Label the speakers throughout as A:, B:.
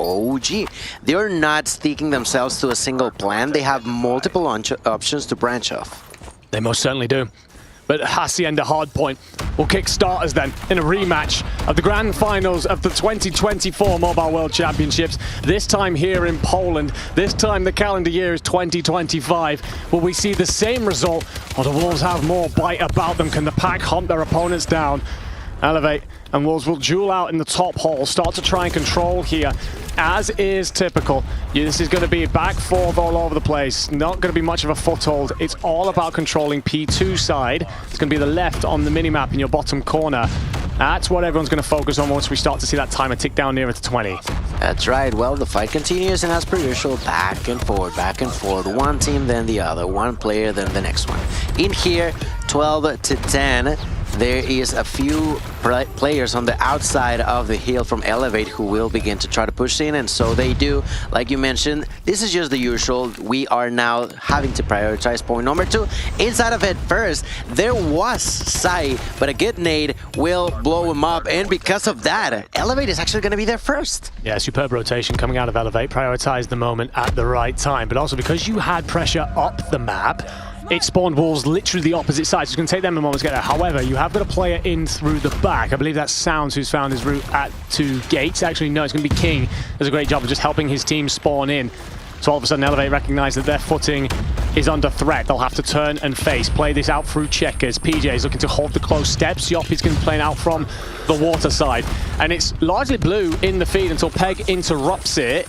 A: OG. They're not sticking themselves to a single plan. They have multiple options to branch off.
B: They most certainly do. But Hacienda Hardpoint will kick starters then in a rematch of the grand finals of the 2024 Mobile World Championships. This time here in Poland. This time the calendar year is 2025. Will we see the same result, or do Wolves have more bite about them? Can the pack hunt their opponents down? Elevate and Wolves will duel out in the top hole, start to try and control here, as is typical. This is going to be back forth all over the place, not going to be much of a foothold. It's all about controlling P2 side. It's going to be the left on the minimap in your bottom corner. That's what everyone's going to focus on once we start to see that timer tick down nearer to 20.
A: That's right. Well, the fight continues, and as per usual, back and forth, back and forth. One team, then the other. One player, then the next one. In here, 12 to 10. There is a few players on the outside of the hill from Elevate who will begin to try to push in, and so they do. Like you mentioned, this is just the usual. We are now having to prioritize point number 2. Inside of it first, there was Sai, but a good nade will blow him up, and because of that, Elevate is actually going to be there first.
B: Yeah, superb rotation coming out of Elevate. Prioritize the moment at the right time, but also because you had pressure up the map, it spawned Wolves literally the opposite side, so it's going to take them a moment to get there. However, you have got a player in through the back. I believe that's Sounds who's found his route to gates. Actually, no, it's going to be King. Does a great job of just helping his team spawn in. So all of a sudden, Elevate recognize that their footing is under threat. They'll have to turn and face, play this out through checkers. PJ is looking to hold the close steps. Yop is going to play out from the water side. And it's largely blue in the feed until Peg interrupts it.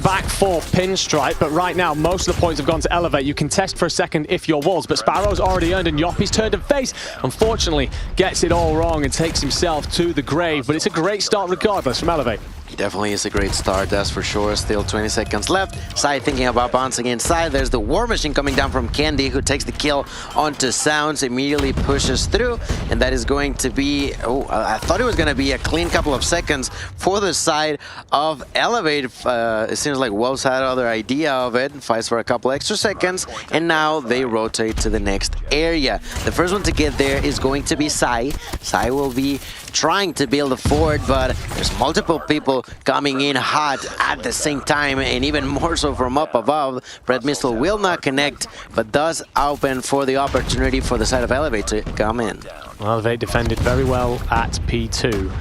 B: Back for Pinstripe, but right now most of the points have gone to Elevate. You can test for a second if you're Wolves, but Sparrow's already earned and Yoppy's turned and face. Unfortunately, gets it all wrong and takes himself to the grave, but it's a great start regardless from Elevate.
A: It definitely is a great start, that's for sure. Still 20 seconds left. Sai thinking about bouncing inside. There's the War Machine coming down from Candy, who takes the kill onto Sounds, immediately pushes through, and that is going to be, I thought it was going to be a clean couple of seconds for the side of Elevate. It seems like Wolves had other idea of it, fights for a couple extra seconds, and now they rotate to the next area. The first one to get there is going to be Sai. Sai will be trying to build a fort, but there's multiple people coming in hot at the same time, and even more so from up above. Red Missile will not connect, but does open for the opportunity for the side of Elevate to come in.
B: Well, Elevate defended very well at P2.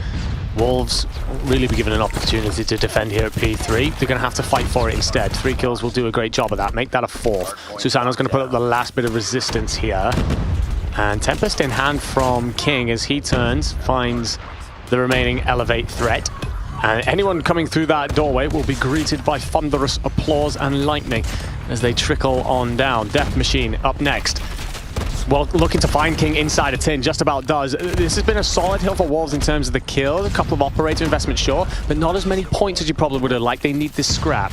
B: Wolves really be given an opportunity to defend here at P3. They're going to have to fight for it instead. 3 kills will do a great job of that. Make that a 4th. Susano's going to put up the last bit of resistance here. And Tempest in hand from King as he turns, finds the remaining Elevate threat. And anyone coming through that doorway will be greeted by thunderous applause and lightning as they trickle on down. Death Machine up next. Well, looking to find King inside a tin, just about does. This has been a solid hill for Wolves in terms of the kills. A couple of operator investments, sure, but not as many points as you probably would have liked. They need this scrap.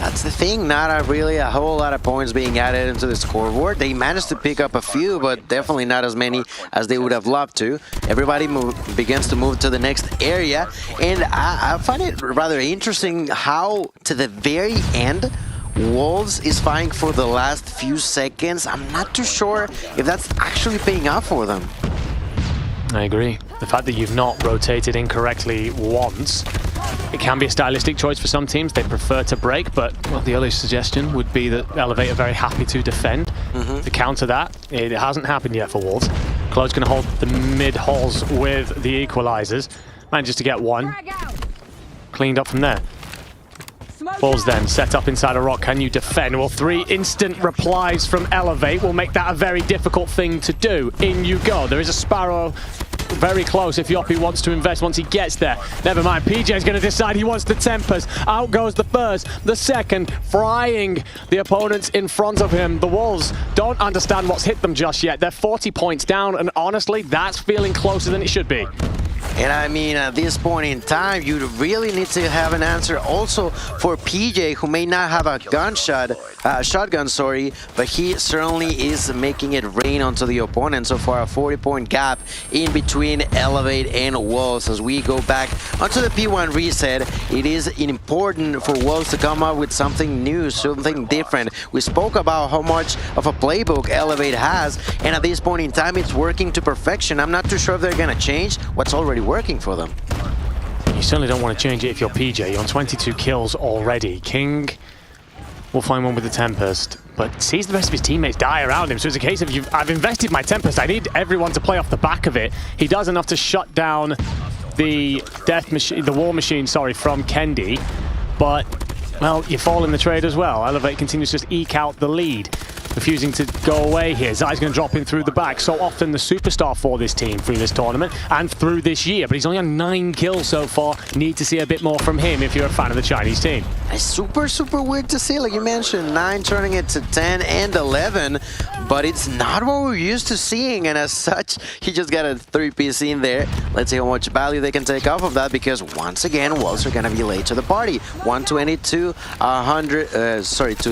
A: That's the thing, not really a whole lot of points being added into the scoreboard. They managed to pick up a few, but definitely not as many as they would have loved to. Everybody begins to move to the next area, and I find it rather interesting how, to the very end, Wolves is fighting for the last few seconds. I'm not too sure if that's actually paying off for them.
B: I agree. The fact that you've not rotated incorrectly once, it can be a stylistic choice for some teams. They prefer to break, but well, the other suggestion would be that Elevate are very happy to defend. To counter that, it hasn't happened yet for Wolves. Claude's going to hold the mid-holes with the equalizers. Manages to get one. Cleaned up from there. Wolves then set up inside a rock. Can you defend? Well, 3 instant replies from Elevate will make that a very difficult thing to do. In you go. There is a Sparrow very close if Yoppy wants to invest once he gets there. Never mind, PJ's going to decide he wants the tempers. Out goes the first, the second, frying the opponents in front of him. The Wolves don't understand what's hit them just yet. They're 40 points down, and honestly, that's feeling closer than it should be.
A: And I mean, at this point in time, you really need to have an answer also for PJ, who may not have a shotgun, but he certainly is making it rain onto the opponent. So far, a 40-point gap in between Elevate and Wolves. As we go back onto the P1 reset, it is important for Wolves to come up with something new, something different. We spoke about how much of a playbook Elevate has, and at this point in time, it's working to perfection. I'm not too sure if they're going to change what's already working for them.
B: You certainly don't want to change it if you're PJ. You're on 22 kills already. King will find one with the Tempest, but sees the rest of his teammates die around him. So it's a case of, I've invested my Tempest. I need everyone to play off the back of it. He does enough to shut down the war machine, sorry, from Kendi. But, well, you fall in the trade as well. Elevate continues to just eke out the lead. Refusing to go away here. Zai's going to drop in through the back. So often the superstar for this team through this tournament and through this year. But he's only on 9 kills so far. Need to see a bit more from him if you're a fan of the Chinese team.
A: It's super, super weird to see. Like you mentioned, 9 turning it to 10 and 11. But it's not what we're used to seeing. And as such, he just got a 3-piece in there. Let's see how much value they can take off of that. Because once again, Wolves are going to be late to the party. 122,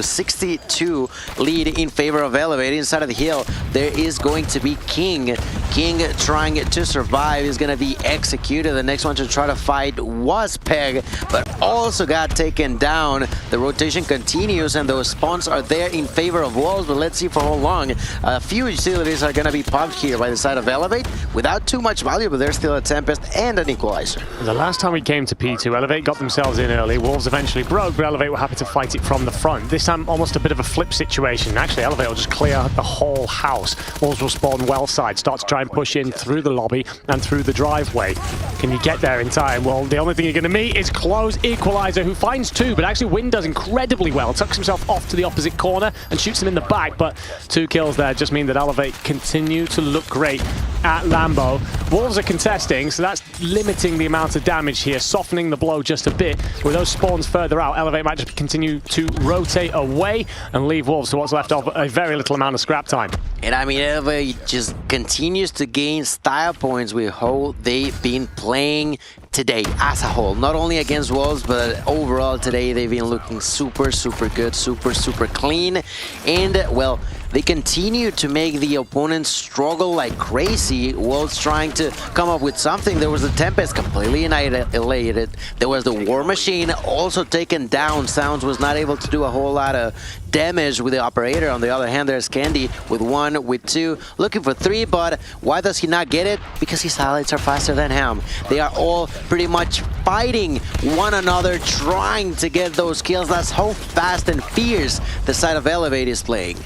A: 62 lead in favor of Elevate. Inside of the hill, there is going to be King. King trying to survive is going to be executed. The next one to try to fight was Peg, but also got taken down. The rotation continues, and those spawns are there in favor of Wolves, but let's see for how long. A few utilities are going to be popped here by the side of Elevate without too much value, but there's still a Tempest and an Equalizer.
B: The last time we came to P2, Elevate got themselves in early. Wolves eventually broke, but Elevate were happy to fight it from the front. This time, almost a bit of a flip situation. Actually, Elevate will just clear the whole house. Wolves will spawn well side, start to try and push in through the lobby and through the driveway. Can you get there in time? Well, the only thing you're going to meet is Close Equalizer, who finds 2, but actually Win does incredibly well. Tucks himself off to the opposite corner and shoots him in the back, but 2 kills there just mean that Elevate continue to look great at Lambo. Wolves are contesting, so that's limiting the amount of damage here, softening the blow just a bit. With those spawns further out, Elevate might just continue to rotate away and leave Wolves to what's left of a very little amount of scrap time.
A: And I mean, Elevate just continues to gain style points with how they've been playing today as a whole. Not only against Wolves, but overall today they've been looking super, super good, super, super clean. And, well, they continue to make the opponents struggle like crazy. Wolves trying to come up with something. There was the Tempest completely annihilated. There was the War Machine also taken down. Sounds was not able to do a whole lot of damage with the operator. On the other hand, there's Kendi with 1, with 2, looking for 3, but why does he not get it? Because his allies are faster than him. They are all pretty much fighting one another, trying to get those kills. That's how fast and fierce the side of Elevate is playing.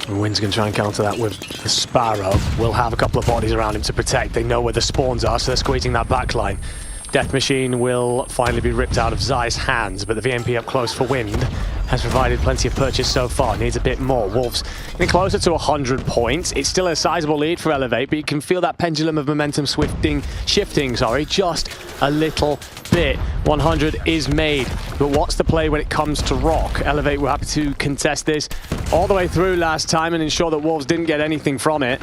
B: Win's going to try and counter that with the Sparrow. Will have a couple of bodies around him to protect. They know where the spawns are, so they're squeezing that backline. Death Machine will finally be ripped out of Zai's hands, but the VMP up close for Wind has provided plenty of purchase so far. Needs a bit more. Wolves getting closer to 100 points. It's still a sizable lead for Elevate, but you can feel that pendulum of momentum shifting, just a little bit. 100 is made, but what's the play when it comes to Rock? Elevate were happy to contest this all the way through last time and ensure that Wolves didn't get anything from it.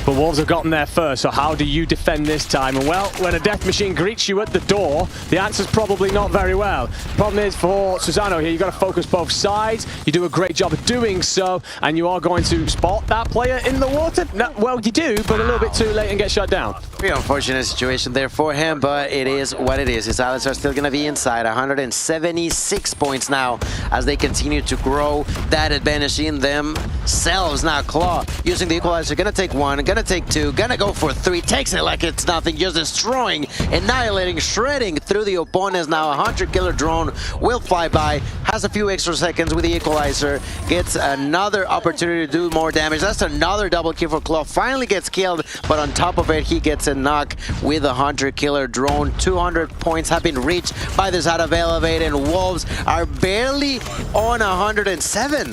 B: But Wolves have gotten there first, so how do you defend this time? And well, when a Death Machine greets you at the door, the answer's probably not very well. Problem is for Susano here, you've got to focus both sides. You do a great job of doing so, and you are going to spot that player in the water. No, well, you do, but a little bit too late and get shut down.
A: Pretty unfortunate situation there for him, but it is what it is. His allies are still going to be inside. 176 points now as they continue to grow that advantage in themselves. Now Claw using the Equalizer, going to take 1, gonna take 2, gonna go for 3, takes it like it's nothing, just destroying, annihilating, shredding through the opponents. Now a 100-killer drone will fly by, has a few extra seconds with the Equalizer, gets another opportunity to do more damage. That's another double kill for Claw, finally gets killed, but on top of it, he gets a knock with a 100-killer drone. 200 points have been reached by this out of Elevate, and Wolves are barely on 107.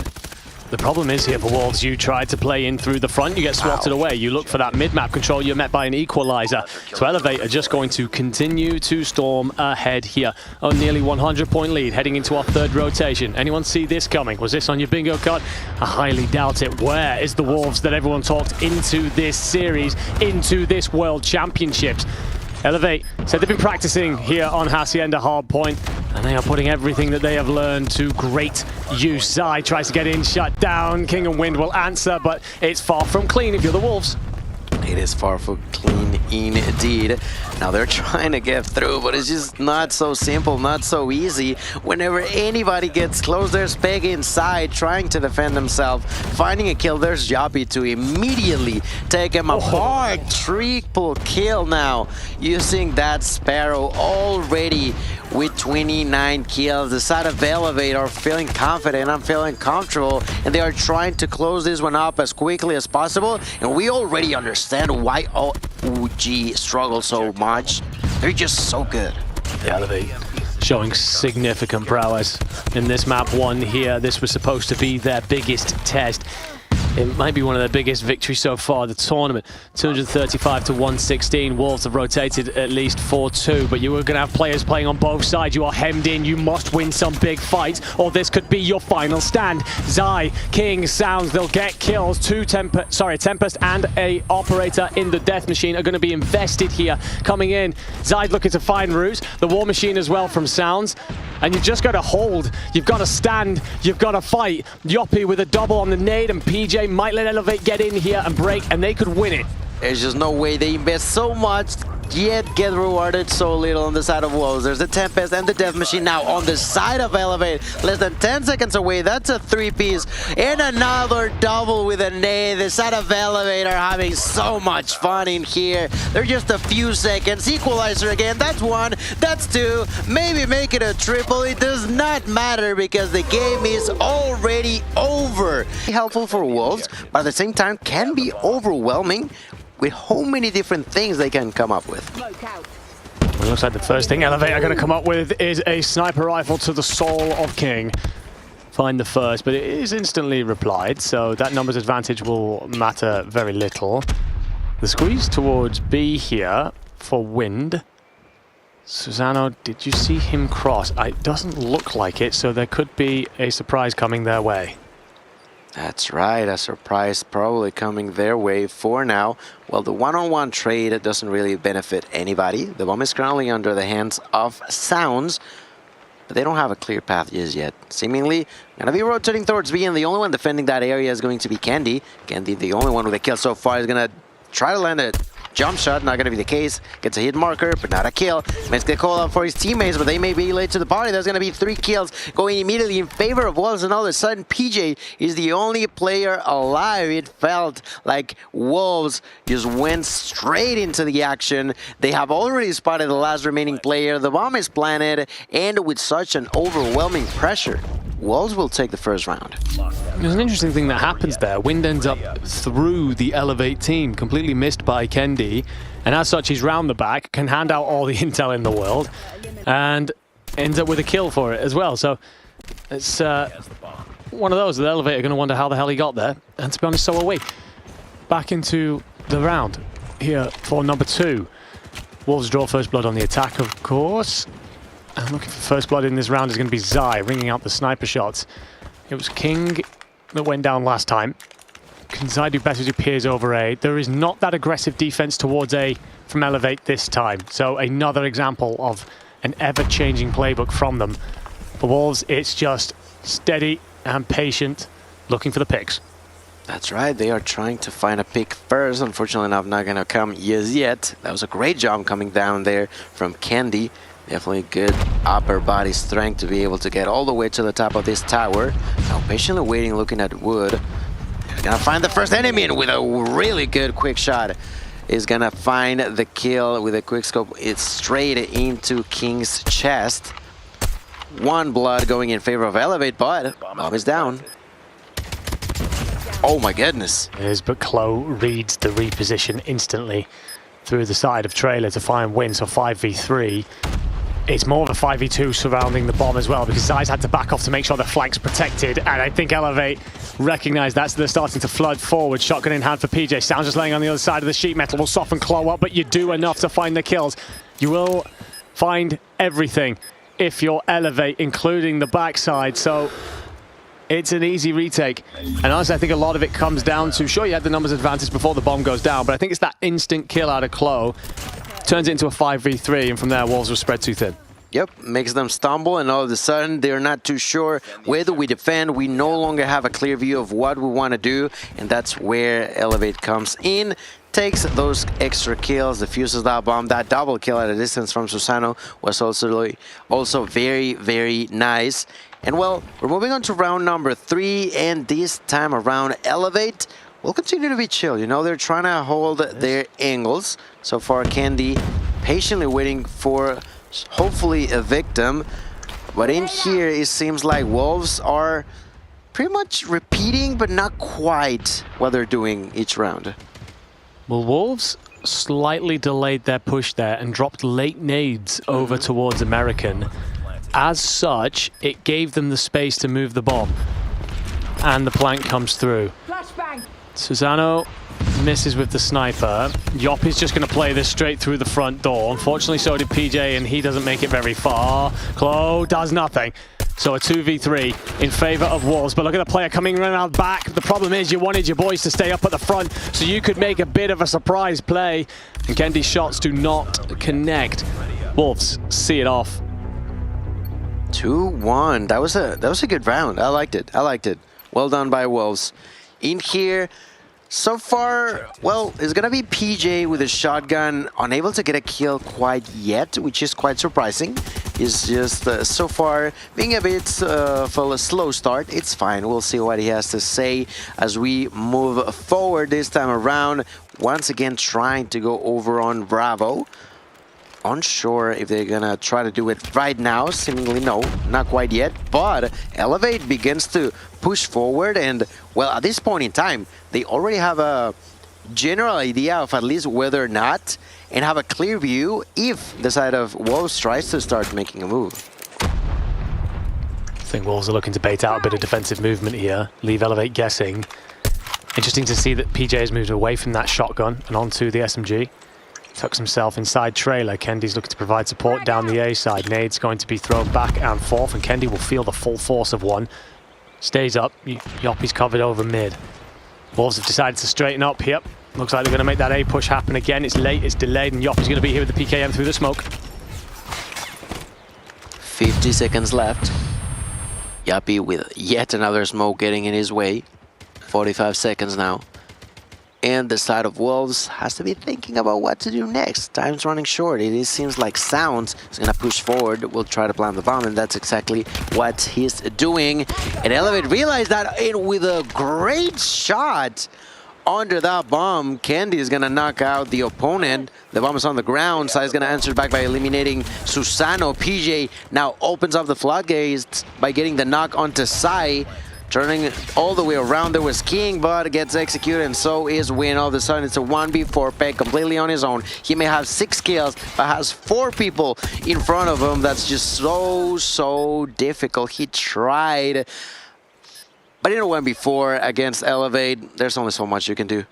B: The problem is here for Wolves, you tried to play in through the front, you get swatted away. You look for that mid-map control, you're met by an Equalizer. So Elevate are just going to continue to storm ahead here. On nearly 100-point lead, heading into our 3rd rotation. Anyone see this coming? Was this on your bingo card? I highly doubt it. Where is the Wolves that everyone talked into this series, into this World Championships? Elevate said they've been practicing here on Hacienda Hardpoint, and they are putting everything that they have learned to great use. Zai tries to get in, shut down. King and Wind will answer, but it's far from clean if you're the Wolves.
A: It is far from clean indeed. Now they're trying to get through, but it's just not so simple, not so easy. Whenever anybody gets close, there's Peg inside trying to defend himself. Finding a kill, there's Joppy to immediately take him apart. 3 triple kill now using that Sparrow already with 29 kills. The side of Elevate are feeling confident, I'm feeling comfortable, and they are trying to close this one up as quickly as possible. And we already understand why OG struggles so much. They're just so good.
B: The Elevate showing significant prowess in this map 1 here. This was supposed to be their biggest test. It might be one of their biggest victories so far the tournament. 235 to 116. Wolves have rotated at least 4-2, but you are going to have players playing on both sides. You are hemmed in. You must win some big fights, or this could be your final stand. Zai, King, Sounds, they'll get kills. Tempest and a Operator in the Death Machine are going to be invested here. Coming in, Zai looking to find routes. The War Machine as well from Sounds. And you've just got to hold, you've got to stand, you've got to fight. Yoppie with a double on the nade, and PJ might let Elevate get in here and break, and they could win it.
A: There's just no way they invest so much, yet get rewarded so little on the side of Wolves. There's the Tempest and the Death Machine now on the side of Elevate. Less than 10 seconds away. That's a 3-piece. And another double with a nade. The side of Elevate are having so much fun in here. They're just a few seconds. Equalizer again. That's 1. That's 2. Maybe make it a triple. It does not matter because the game is already over. Helpful for Wolves, but at the same time can be overwhelming with how many different things they can come up with.
B: It looks like the first thing Elevate are going to come up with is a sniper rifle to the soul of King. Find the first, but it is instantly replied, so that numbers advantage will matter very little. The squeeze towards B here for Wind. Susano, did you see him cross? It doesn't look like it, so there could be a surprise coming their way.
A: That's right, a surprise probably coming their way for now. Well, the one-on-one trade doesn't really benefit anybody. The bomb is currently under the hands of Sounds, but they don't have a clear path just yet. Seemingly gonna be rotating towards B, and the only one defending that area is going to be Candy. Candy, the only one with a kill so far, is gonna try to land it. Jump shot, not gonna be the case. Gets a hit marker, but not a kill. Makes the call out for his teammates, but they may be late to the party. There's gonna be 3 kills going immediately in favor of Wolves, and all of a sudden PJ is the only player alive. It felt like Wolves just went straight into the action. They have already spotted the last remaining player. The bomb is planted, and with such an overwhelming pressure, Wolves will take the first round.
B: There's an interesting thing that happens there. Wind ends up through the Elevate team, completely missed by Kendi, and as such he's round the back, can hand out all the intel in the world, and ends up with a kill for it as well. So it's one of those that Elevate are going to wonder how the hell he got there, and to be honest, so are we. Back into the round here for number 2. Wolves draw first blood on the attack, of course. And looking for first blood in this round is going to be Zai, ringing out the sniper shots. It was King that went down last time. Can Zai do better as he peers over A? There is not that aggressive defense towards A from Elevate this time. So another example of an ever-changing playbook from them. For Wolves, it's just steady and patient, looking for the picks.
A: That's right, they are trying to find a pick first. Unfortunately enough, not going to come yet. That was a great job coming down there from Candy. Definitely good upper body strength to be able to get all the way to the top of this tower. Now patiently waiting, looking at Wood. They're gonna find the first enemy, and with a really good quick shot is gonna find the kill with a quick scope. It's straight into King's chest. 1 blood going in favor of Elevate, but bomb is down. Oh my goodness.
B: It is, but Chloe reads the reposition instantly through the side of Trailer to find Win, so 5v3. It's more of a 5v2 surrounding the bomb as well, because Zai's had to back off to make sure the flank's protected, and I think Elevate recognize that, so they're starting to flood forward. Shotgun in hand for PJ. Sounds just laying on the other side of the sheet metal. Will soften Chloe up, but you do enough to find the kills. You will find everything if you're Elevate, including the backside, so it's an easy retake. And honestly, I think a lot of it comes down to, sure, you had the numbers advantage before the bomb goes down, but I think it's that instant kill out of Chloe. Turns it into a 5v3, and from there, Wolves will spread too thin.
A: Yep, makes them stumble, and all of a sudden, they're not too sure whether we defend. We no longer have a clear view of what we want to do, and that's where Elevate comes in. Takes those extra kills, defuses that bomb. That double kill at a distance from Susano was also very, very nice. And well, we're moving on to round number 3, and this time around, Elevate will continue to be chill. You know, they're trying to hold their angles. So far, Candy patiently waiting for hopefully a victim. But in here, it seems like Wolves are pretty much repeating, but not quite what they're doing each round.
B: Well, Wolves slightly delayed their push there and dropped late nades over towards American. As such, it gave them the space to move the bomb. And the plank comes through. Susano misses with the sniper. Yop is just going to play this straight through the front door. Unfortunately, so did PJ, and he doesn't make it very far. Clo does nothing. So a 2v3 in favor of Wolves. But look at the player coming around back. The problem is you wanted your boys to stay up at the front so you could make a bit of a surprise play. And Kendi's shots do not connect. Wolves see it off.
A: 2-1. That was a good round. I liked it. Well done by Wolves. In here, so far, well, it's gonna be PJ with a shotgun, unable to get a kill quite yet, which is quite surprising. He's just so far being a bit of a slow start. It's fine. We'll see what he has to say as we move forward this time around. Once again, trying to go over on Bravo. Unsure if they're gonna try to do it right now. Seemingly no, not quite yet. But Elevate begins to push forward, and well, at this point in time, they already have a general idea of at least whether or not, and have a clear view if the side of Wolves tries to start making a move.
B: I think Wolves are looking to bait out a bit of defensive movement here, leave Elevate guessing. Interesting to see that PJ has moved away from that shotgun and onto the SMG. Tucks himself inside trailer. Kendi's looking to provide support down the A side. Nade's going to be thrown back and forth, and Kendi will feel the full force of one. Stays up. Yoppie's covered over mid. Wolves have decided to straighten up here. Looks like they're going to make that A push happen again. It's late, it's delayed, and Yoppie's going to be here with the PKM through the smoke.
A: 50 seconds left. Yoppie with yet another smoke getting in his way. 45 seconds now. And the side of Wolves has to be thinking about what to do next. Time's running short. It seems like Sounds is going to push forward. We'll try to plant the bomb, and that's exactly what he's doing. And Elevate realized that, and with a great shot under that bomb, Candy is going to knock out the opponent. The bomb is on the ground. Sai is going to answer back by eliminating Susano. PJ now opens up the floodgates by getting the knock onto Sai. Turning all the way around, there was King, but gets executed, and so is Win. All of a sudden, it's a 1v4 Peg completely on his own. He may have 6 kills, but has 4 people in front of him. That's just so difficult. He tried, but in a 1v4 against Elevate, there's only so much you can do.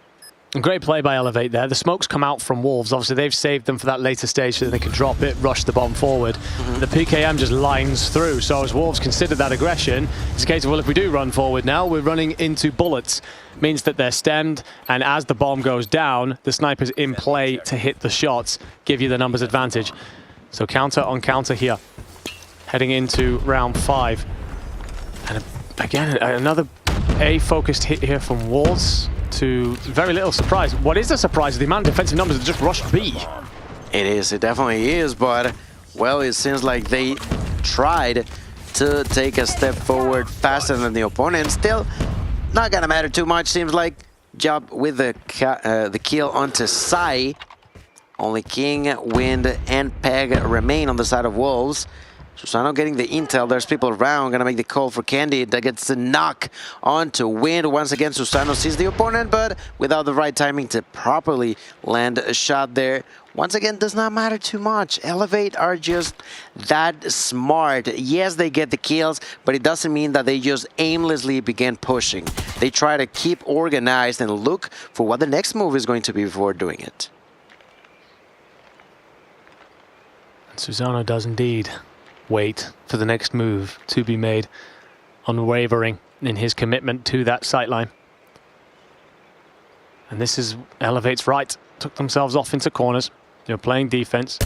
B: Great play by Elevate there. The smokes come out from Wolves. Obviously, they've saved them for that later stage so that they can drop it, rush the bomb forward. The PKM just lines through. So as Wolves consider that aggression, it's a case of, well, if we do run forward now, we're running into bullets. Means that they're stemmed, and as the bomb goes down, the sniper's in play to hit the shots, give you the numbers advantage. So counter on counter here. Heading into round 5. And again, another A-focused hit here from Wolves. To very little surprise. What is the surprise is the amount of defensive numbers that just rushed B.
A: It is, it definitely is, but well, it seems like they tried to take a step forward faster than the opponent. Still, not gonna matter too much, seems like. Job with the kill onto Sai. Only King, Wind, and Peg remain on the side of Wolves. Susano getting the intel. There's people around. Gonna make the call for Candy. That gets the knock onto Wind. Once again, Susano sees the opponent, but without the right timing to properly land a shot there. Once again, does not matter too much. Elevate are just that smart. Yes, they get the kills, but it doesn't mean that they just aimlessly begin pushing. They try to keep organized and look for what the next move is going to be before doing it.
B: Susano does indeed wait for the next move to be made, unwavering in his commitment to that sightline. And this is Elevate's right. Took themselves off into corners. They're playing defense.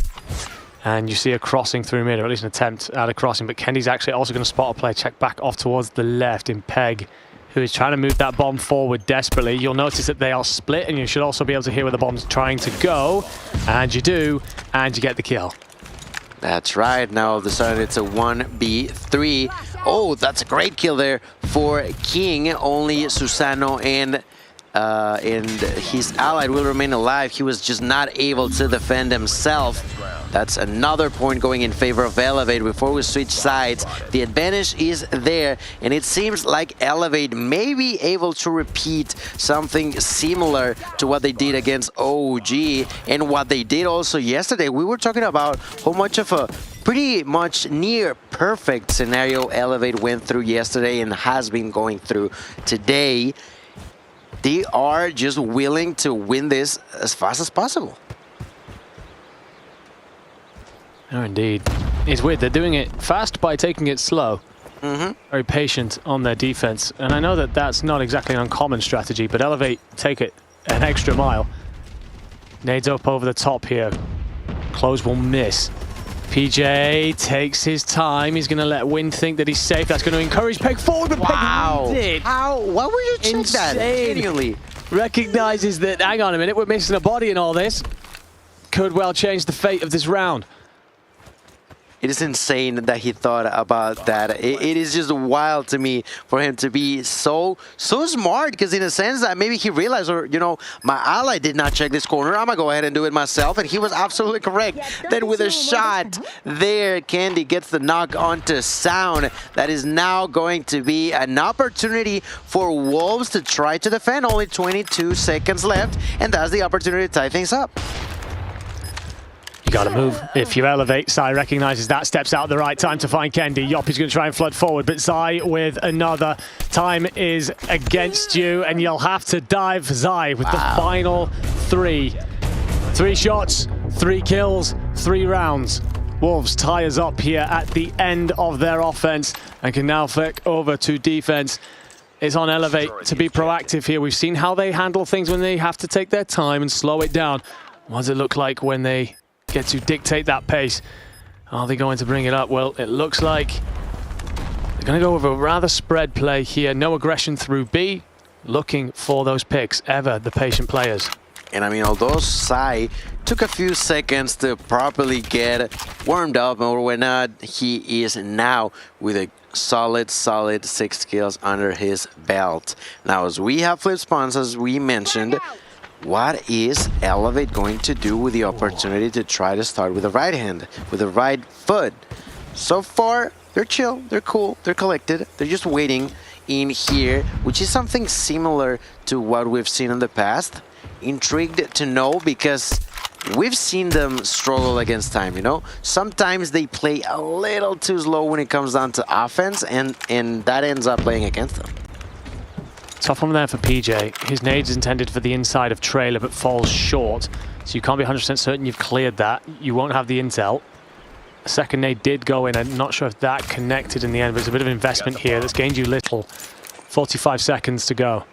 B: And you see a crossing through mid, or at least an attempt at a crossing. But Kendi's actually also going to spot a play, check back off towards the left in Peg, who is trying to move that bomb forward desperately. You'll notice that they are split, and you should also be able to hear where the bomb's trying to go. And you do, and you get the kill.
A: That's right. Now all of a sudden it's a 1v3. Oh, that's a great kill there for King. Only Susano and and his ally will remain alive. He was just not able to defend himself. That's another point going in favor of Elevate. Before we switch sides, the advantage is there, and it seems like Elevate may be able to repeat something similar to what they did against OG and what they did also yesterday. We were talking about how much of a pretty much near perfect scenario Elevate went through yesterday and has been going through today. They are just willing to win this as fast as possible.
B: Oh, indeed. It's weird. They're doing it fast by taking it slow. Very patient on their defense. And I know that that's not exactly an uncommon strategy, but Elevate take it an extra mile. Nades up over the top here. Close will miss. PJ takes his time. He's going to let Win think that he's safe. That's going to encourage Peg forward, but Peg reads it.
A: How? Why would you check that? Genuinely.
B: Recognizes that, hang on a minute, we're missing a body in all this. Could well change the fate of this round.
A: It is insane that he thought about that. It is just wild to me for him to be so smart, because in a sense that maybe he realized, or you know, my ally did not check this corner, I'm gonna go ahead and do it myself, and he was absolutely correct. Then with a shot there, Candy gets the knock onto Sound. That is now going to be an opportunity for Wolves to try to defend. Only 22 seconds left, and that's the opportunity to tie things up.
B: You gotta move. If you elevate, Zai recognizes that, steps out at the right time to find Kendi. Yoppy's gonna try and flood forward, but Zai with another. Time is against you, and you'll have to dive Zai with the final three. 3 shots, 3 kills, 3 rounds. Wolves tie us up here at the end of their offense and can now flick over to defense. It's on Elevate to be proactive here. We've seen how they handle things when they have to take their time and slow it down. What does it look like when they get to dictate that pace? Are they going to bring it up? Well, it looks like they're going to go with a rather spread play here. No aggression through B, looking for those picks, ever the patient players.
A: And I mean, although Sai took a few seconds to properly get warmed up or whatnot, he is now with a solid 6 kills under his belt. Now, as we have flip spawns, as we mentioned, what is Elevate going to do with the opportunity to try to start with the right hand, with the right foot? So far, they're chill, they're cool, they're collected, they're just waiting in here, which is something similar to what we've seen in the past. Intrigued to know, because we've seen them struggle against time, you know? Sometimes they play a little too slow when it comes down to offense, and that ends up playing against them.
B: Tough one there for PJ. His nade is intended for the inside of trailer, but falls short. So you can't be 100% certain you've cleared that. You won't have the intel. A second nade did go in. I'm not sure if that connected in the end, but it's a bit of an investment here that's gained you little. 45 seconds to go.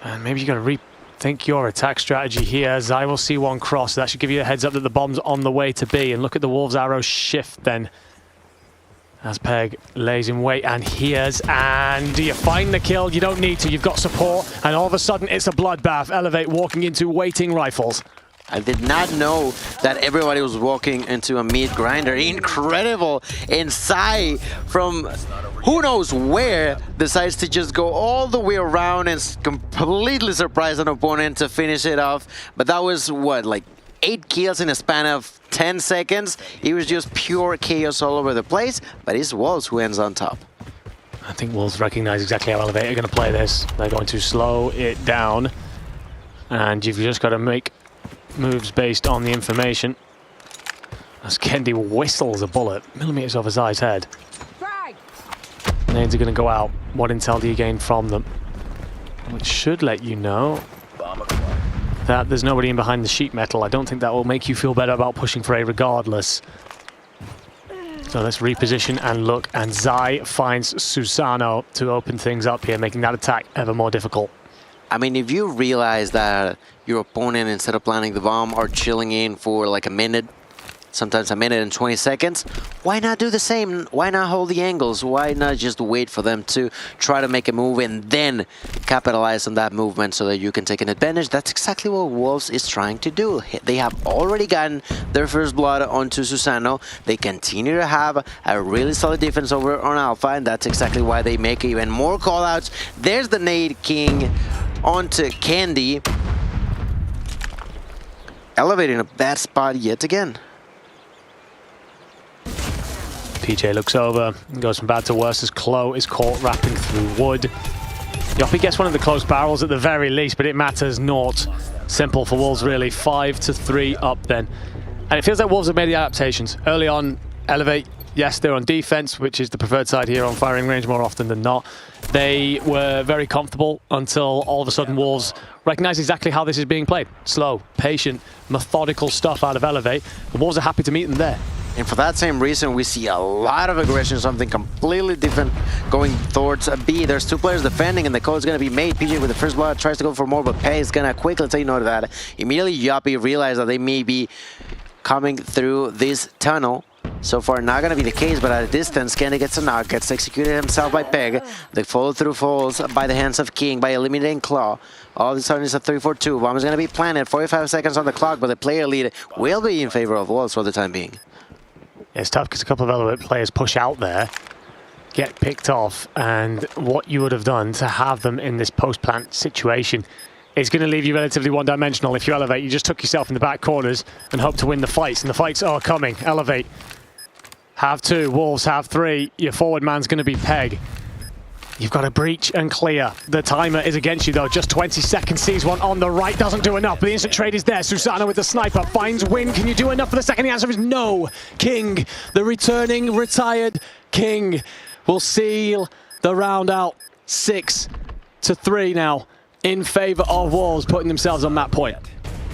B: And maybe you got to rethink your attack strategy here. Zai will see one cross. That should give you a heads up that the bomb's on the way to B. And look at the Wolves' arrow shift then, as Peg lays in wait and hears, and do you find the kill? You don't need to, you've got support, and all of a sudden it's a bloodbath. Elevate walking into waiting rifles.
A: I did not know that everybody was walking into a meat grinder. Incredible. And Sai, from who knows where, decides to just go all the way around and completely surprise an opponent to finish it off. But that was, what, like 8 kills in a span of 10 seconds. It was just pure chaos all over the place, but it's Wolves who ends on top.
B: I think Wolves recognize exactly how Elevate are going to play this. They're going to slow it down, and you've just got to make moves based on the information. As Kendi whistles a bullet millimeters over Zai's head. Nades are going to go out. What intel do you gain from them? Which should let you know that there's nobody in behind the sheet metal. I don't think that will make you feel better about pushing for A regardless. So let's reposition and look, and Zai finds Susano to open things up here, making that attack ever more difficult.
A: I mean, if you realize that your opponent, instead of planting the bomb, are chilling in for like a minute, sometimes a minute and 20 seconds, why not do the same? Why not hold the angles? Why not just wait for them to try to make a move and then capitalize on that movement so that you can take an advantage? That's exactly what Wolves is trying to do. They have already gotten their first blood onto Susano. They continue to have a really solid defense over on Alpha, and that's exactly why they make even more callouts. There's the Nade King onto Candy. Elevate in a bad spot yet again.
B: PJ looks over, goes from bad to worse as Klo is caught wrapping through wood. Yoppie gets one of the close barrels at the very least, but it matters not. Simple for Wolves, really. 5-3 up then. And it feels like Wolves have made the adaptations. Early on, Elevate, yes, they're on defense, which is the preferred side here on firing range more often than not. They were very comfortable until all of a sudden Wolves recognize exactly how this is being played. Slow, patient, methodical stuff out of Elevate. The Wolves are happy to meet them there.
A: And for that same reason, we see a lot of aggression, something completely different going towards B. There's two players defending, and the call is going to be made. PJ with the first blood tries to go for more, but Pei is going to quickly take note of that. Immediately, Yoppie realized that they may be coming through this tunnel. So far, not going to be the case, but at a distance, Candy gets a knock, gets executed himself by Peg. The follow-through falls by the hands of King by eliminating Claw. All of a sudden, it's a 3-4-2. Bomb is going to be planted, 45 seconds on the clock, but the player lead will be in favor of Wolves for the time being.
B: It's tough because a couple of Elevate players push out there, get picked off, and what you would have done to have them in this post-plant situation is going to leave you relatively one-dimensional. If you Elevate, you just took yourself in the back corners and hope to win the fights, and the fights are coming. Elevate have 2, Wolves have 3. Your forward man's going to be Peg. You've got to breach and clear. The timer is against you though, just 20 seconds, sees one on the right, doesn't do enough, but the instant trade is there. Susano with the sniper, finds Win, can you do enough for the second? The answer is no. King, the returning, retired King, will seal the round out. 6-3 now, in favor of Wolves, putting themselves on that point.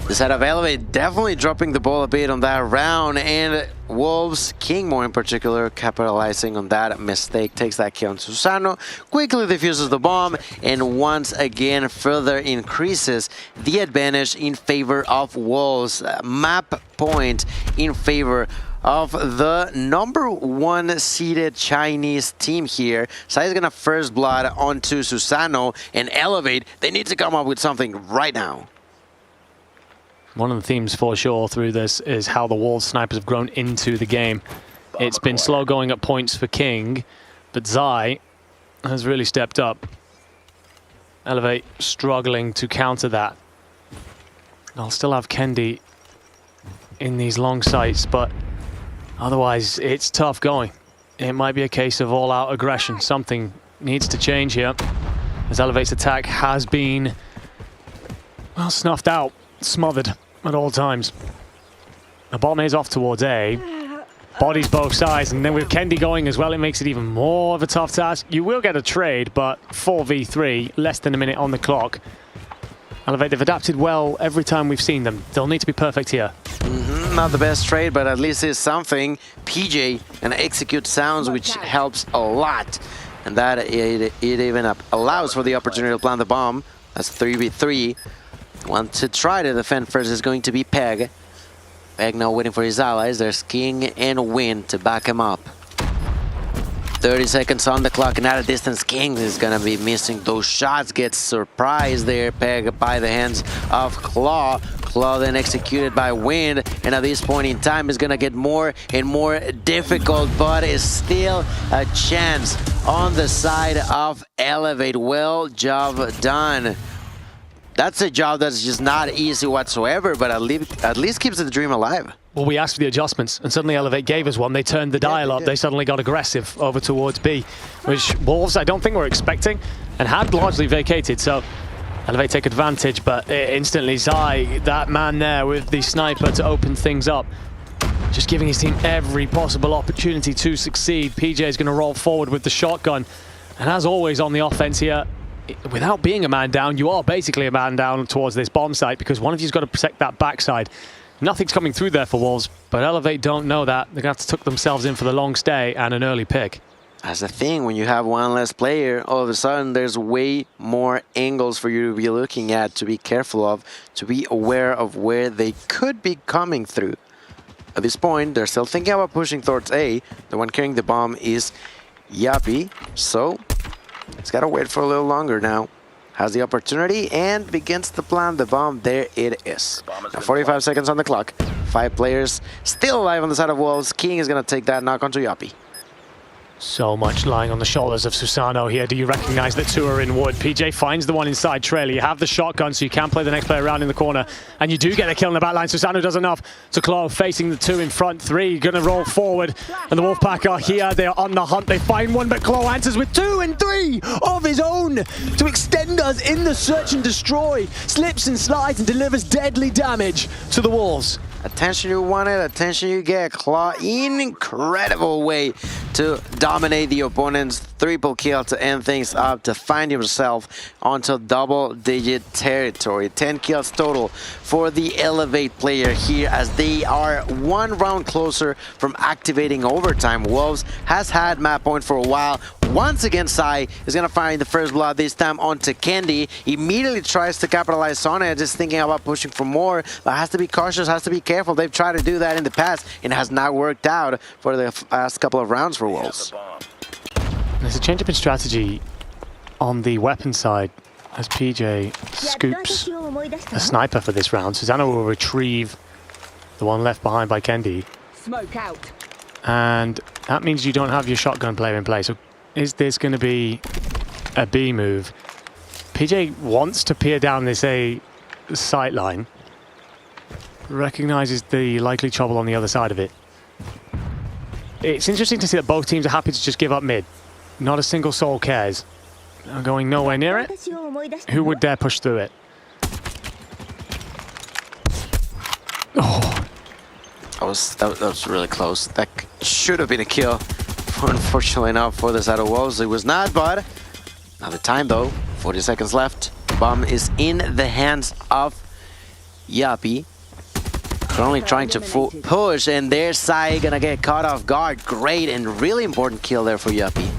A: The side of Elevate definitely dropping the ball a bit on that round, and Wolves, King more in particular, capitalizing on that mistake, takes that kill on Susano, quickly defuses the bomb, and once again further increases the advantage in favor of Wolves. Map point in favor of the #1 seeded Chinese team here. Sai is gonna first blood onto Susano, and Elevate, they need to come up with something right now.
B: One of the themes for sure through this is how the Wolves snipers have grown into the game. It's been slow going at points for King, but Zai has really stepped up. Elevate struggling to counter that. I'll still have Kendi in these long sights, but otherwise it's tough going. It might be a case of all-out aggression. Something needs to change here, as Elevate's attack has been, well, snuffed out, smothered at all times. The bomb is off towards A. Bodies both sides, and then with Kendi going as well, it makes it even more of a tough task. You will get a trade, but 4v3, less than a minute on the clock. Elevate, they've adapted well every time we've seen them. They'll need to be perfect here.
A: Not the best trade, but at least it's something. PJ and execute sounds, which helps a lot. And that it even allows for the opportunity to plant the bomb. That's 3v3. One to try to defend first is going to be Peg. Peg now waiting for his allies. There's King and Win to back him up. 30 seconds on the clock, and at a distance, King is gonna be missing those shots. Gets surprised there, Peg, by the hands of Claw. Claw then executed by Wind, and at this point in time is gonna get more and more difficult, but is still a chance on the side of Elevate. Well, job done. That's a job that's just not easy whatsoever, but at least keeps the dream alive.
B: Well, we asked for the adjustments, and suddenly Elevate gave us one. They turned the dial up. They suddenly got aggressive over towards B, which Wolves, I don't think were expecting, and had largely vacated. So Elevate take advantage, but instantly Zai, that man there with the sniper to open things up, just giving his team every possible opportunity to succeed. PJ is going to roll forward with the shotgun, and as always on the offense here, without being a man down, you are basically a man down towards this bomb site, because one of you's got to protect that backside. Nothing's coming through there for Wolves, but Elevate don't know that. They're going to have to tuck themselves in for the long stay and an early pick.
A: That's the thing, when you have one less player, all of a sudden there's way more angles for you to be looking at, to be careful of, to be aware of where they could be coming through. At this point, they're still thinking about pushing towards A. The one carrying the bomb is Yoppie, so it's got to wait for a little longer now. Has the opportunity and begins to plant the bomb. There it is. Now 45 seconds on the clock. 5 players still alive on the side of Wolves. King is going to take that knock onto Yoppie.
B: So much lying on the shoulders of Susano here. Do you recognize that two are in wood? PJ finds the one inside trailer. You have the shotgun, so you can play the next player around in the corner. And you do get a kill in the back line. Susano does enough to Claw facing the two in front. Three gonna roll forward. And the Wolfpack are here. They are on the hunt. They find one, but Claw answers with 2 and 3 of his own to extend us in the search and destroy. Slips and slides and delivers deadly damage to the Wolves.
A: Attention you wanted, attention you get. Claw, incredible way to dominate the opponent's triple kill to end things up, to find himself onto double-digit territory. 10 kills total for the Elevate player here as they are 1 round closer from activating overtime. Wolves has had map point for a while. Once again, Sai is going to find the first blood, this time onto Candy. Immediately tries to capitalize on it, just thinking about pushing for more, but has to be cautious, has to be careful. They've tried to do that in the past and it has not worked out for the last couple of rounds for Wolves.
B: There's a change up in strategy on the weapon side as PJ scoops a sniper for this round. Susano will retrieve the one left behind by Kendi.
C: Smoke out.
B: And that means you don't have your shotgun player in play. So is this going to be a B move? PJ wants to peer down this A sight line. Recognizes the likely trouble on the other side of it. It's interesting to see that both teams are happy to just give up mid. Not a single soul cares. They're going nowhere near it. Who would dare push through it? Oh.
A: That was really close. That should have been a kill. Unfortunately enough for the side of Wolves, it was not, but another time though. 40 seconds left. Bomb is in the hands of Yappy. Currently trying to push, and there's Sai gonna get caught off guard. Great and really important kill there for Yappy.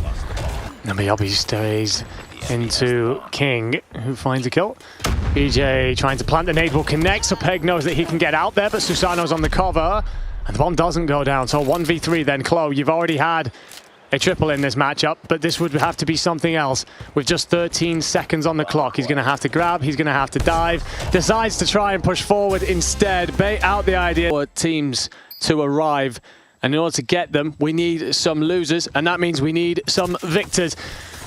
B: Number Yappy stays into King, who finds a kill. PJ trying to plant the nade will connect, so Peg knows that he can get out there, but Susano's on the cover, and the bomb doesn't go down. So 1v3 then, Chloe. You've already had a triple in this matchup, but this would have to be something else. With just 13 seconds on the clock, he's going to have to grab, he's going to have to dive. Decides to try and push forward instead, bait out the idea for teams to arrive. And in order to get them, we need some losers, and that means we need some victors.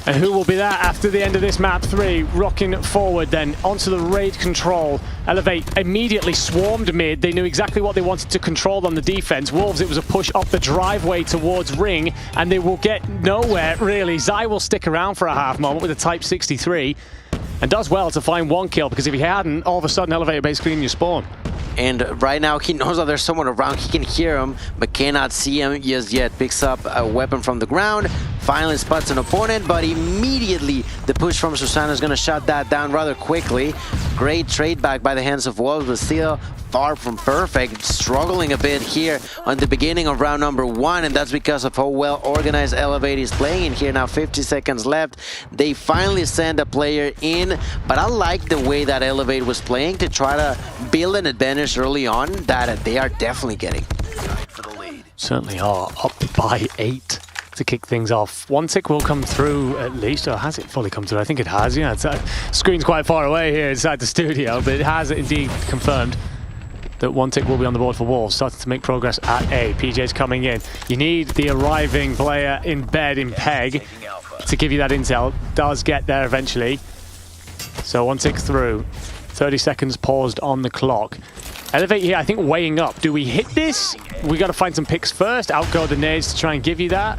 B: And who will be that after the end of this map 3? Rocking forward then onto the raid control. Elevate immediately swarmed mid. They knew exactly what they wanted to control on the defense. Wolves, it was a push up the driveway towards Ring, and they will get nowhere really. Zai will stick around for a half moment with a Type 63 and does well to find 1 kill, because if he hadn't, all of a sudden Elevate basically in your spawn.
A: And right now he knows that there's someone around. He can hear him but cannot see him just yet. Picks up a weapon from the ground, finally spots an opponent, but immediately the push from Susano is going to shut that down rather quickly. Great trade back by the hands of Wolves, but still far from perfect. Struggling a bit here on the beginning of round number 1, and that's because of how well organized Elevate is playing in here. Now 50 seconds left. They finally send a player in, but I like the way that Elevate was playing to try to build an advantage early on that they are definitely getting.
B: Certainly are, up by 8 to kick things off. 1 tick will come through at least, or has it fully come through? I think it has, yeah. It's, screen's quite far away here inside the studio, but it has indeed confirmed that 1 tick will be on the board for Wolves. Starting to make progress at A. PJ's coming in. You need the arriving player in bed in Peg to give you that intel. Does get there eventually. So 1 tick through. 30 seconds paused on the clock. Elevate here, I think, weighing up. Do we hit this? We got to find some picks first. Outgo the nades to try and give you that.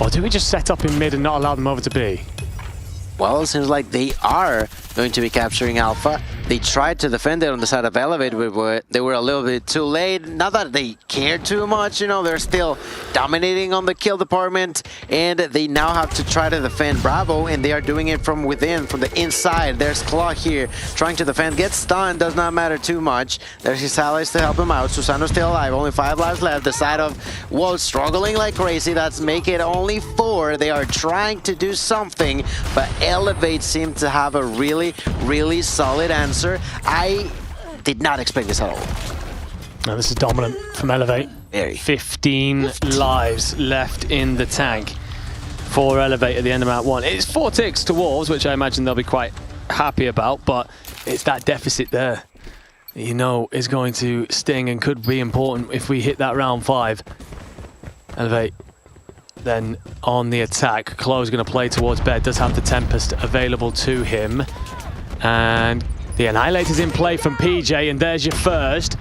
B: Or do we just set up in mid and not allow them over to B?
A: Well, it seems like they are going to be capturing Alpha. They tried to defend it on the side of Elevate, but they were a little bit too late. Not that they care too much, you know, they're still dominating on the kill department, and they now have to try to defend Bravo, and they are doing it from within, from the inside. There's Claw here, trying to defend, gets stunned, does not matter too much. There's his allies to help him out. Susano's still alive, only 5 lives left. The side of Wolves struggling like crazy. That's make it only 4. They are trying to do something, but Elevate seem to have a really, really solid answer. I did not expect this at all.
B: No, this is dominant from Elevate.
A: Very.
B: 15 lives left in the tank for Elevate at the end of map 1. It's 4 ticks to Wolves, which I imagine they'll be quite happy about, but it's that deficit there, you know, is going to sting and could be important if we hit that round 5. Elevate then on the attack. Chloe's going to play towards bed, does have the Tempest available to him. And the Annihilator's in play from PJ, and there's your first.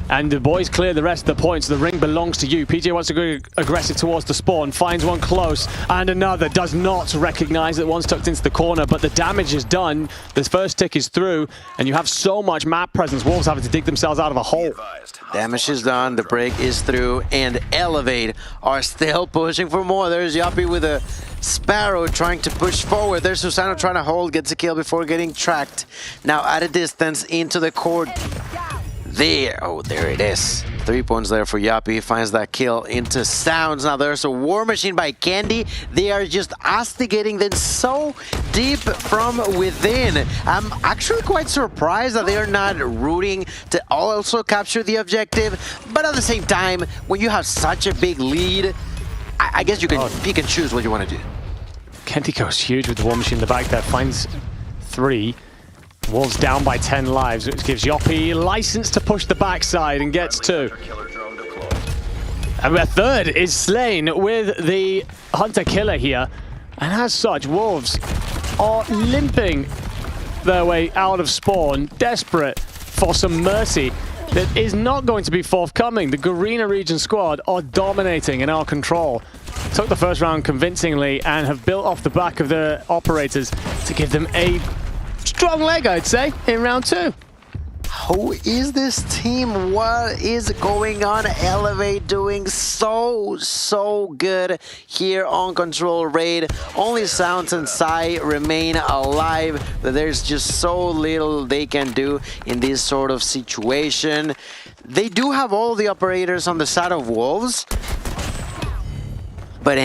B: And the boys clear the rest of the points. The ring belongs to you. PJ wants to go aggressive towards the spawn, finds one close, and another does not recognize that one's tucked into the corner, but the damage is done. This first tick is through, and you have so much map presence. Wolves having to dig themselves out of a hole.
A: Damage is done, the break is through, and Elevate are still pushing for more. There's Yappy with a Sparrow trying to push forward. There's Susano trying to hold, gets a kill before getting tracked. Now at a distance into the court. There, oh, there it is. 3 points there for Yappy, finds that kill into Sounds. Now there's a War Machine by Candy. They are just astigating them so deep from within. I'm actually quite surprised that they are not rooting to also capture the objective. But at the same time, when you have such a big lead, I guess you can pick and choose what you want to do.
B: Candy goes huge with the War Machine in the back there, finds 3. Wolves down by 10 lives, which gives Yoppy license to push the backside and gets 2. And a third is slain with the Hunter-Killer here. And as such, Wolves are limping their way out of spawn, desperate for some mercy that is not going to be forthcoming. The Garena region squad are dominating in our control. Took the first round convincingly and have built off the back of the operators to give them a strong leg, I'd say, in round 2.
A: Who is this team? What is going on? Elevate doing so good here on Control Raid. Only Sounds and Sai remain alive, but there's just so little they can do in this sort of situation. They do have all the operators on the side of Wolves. But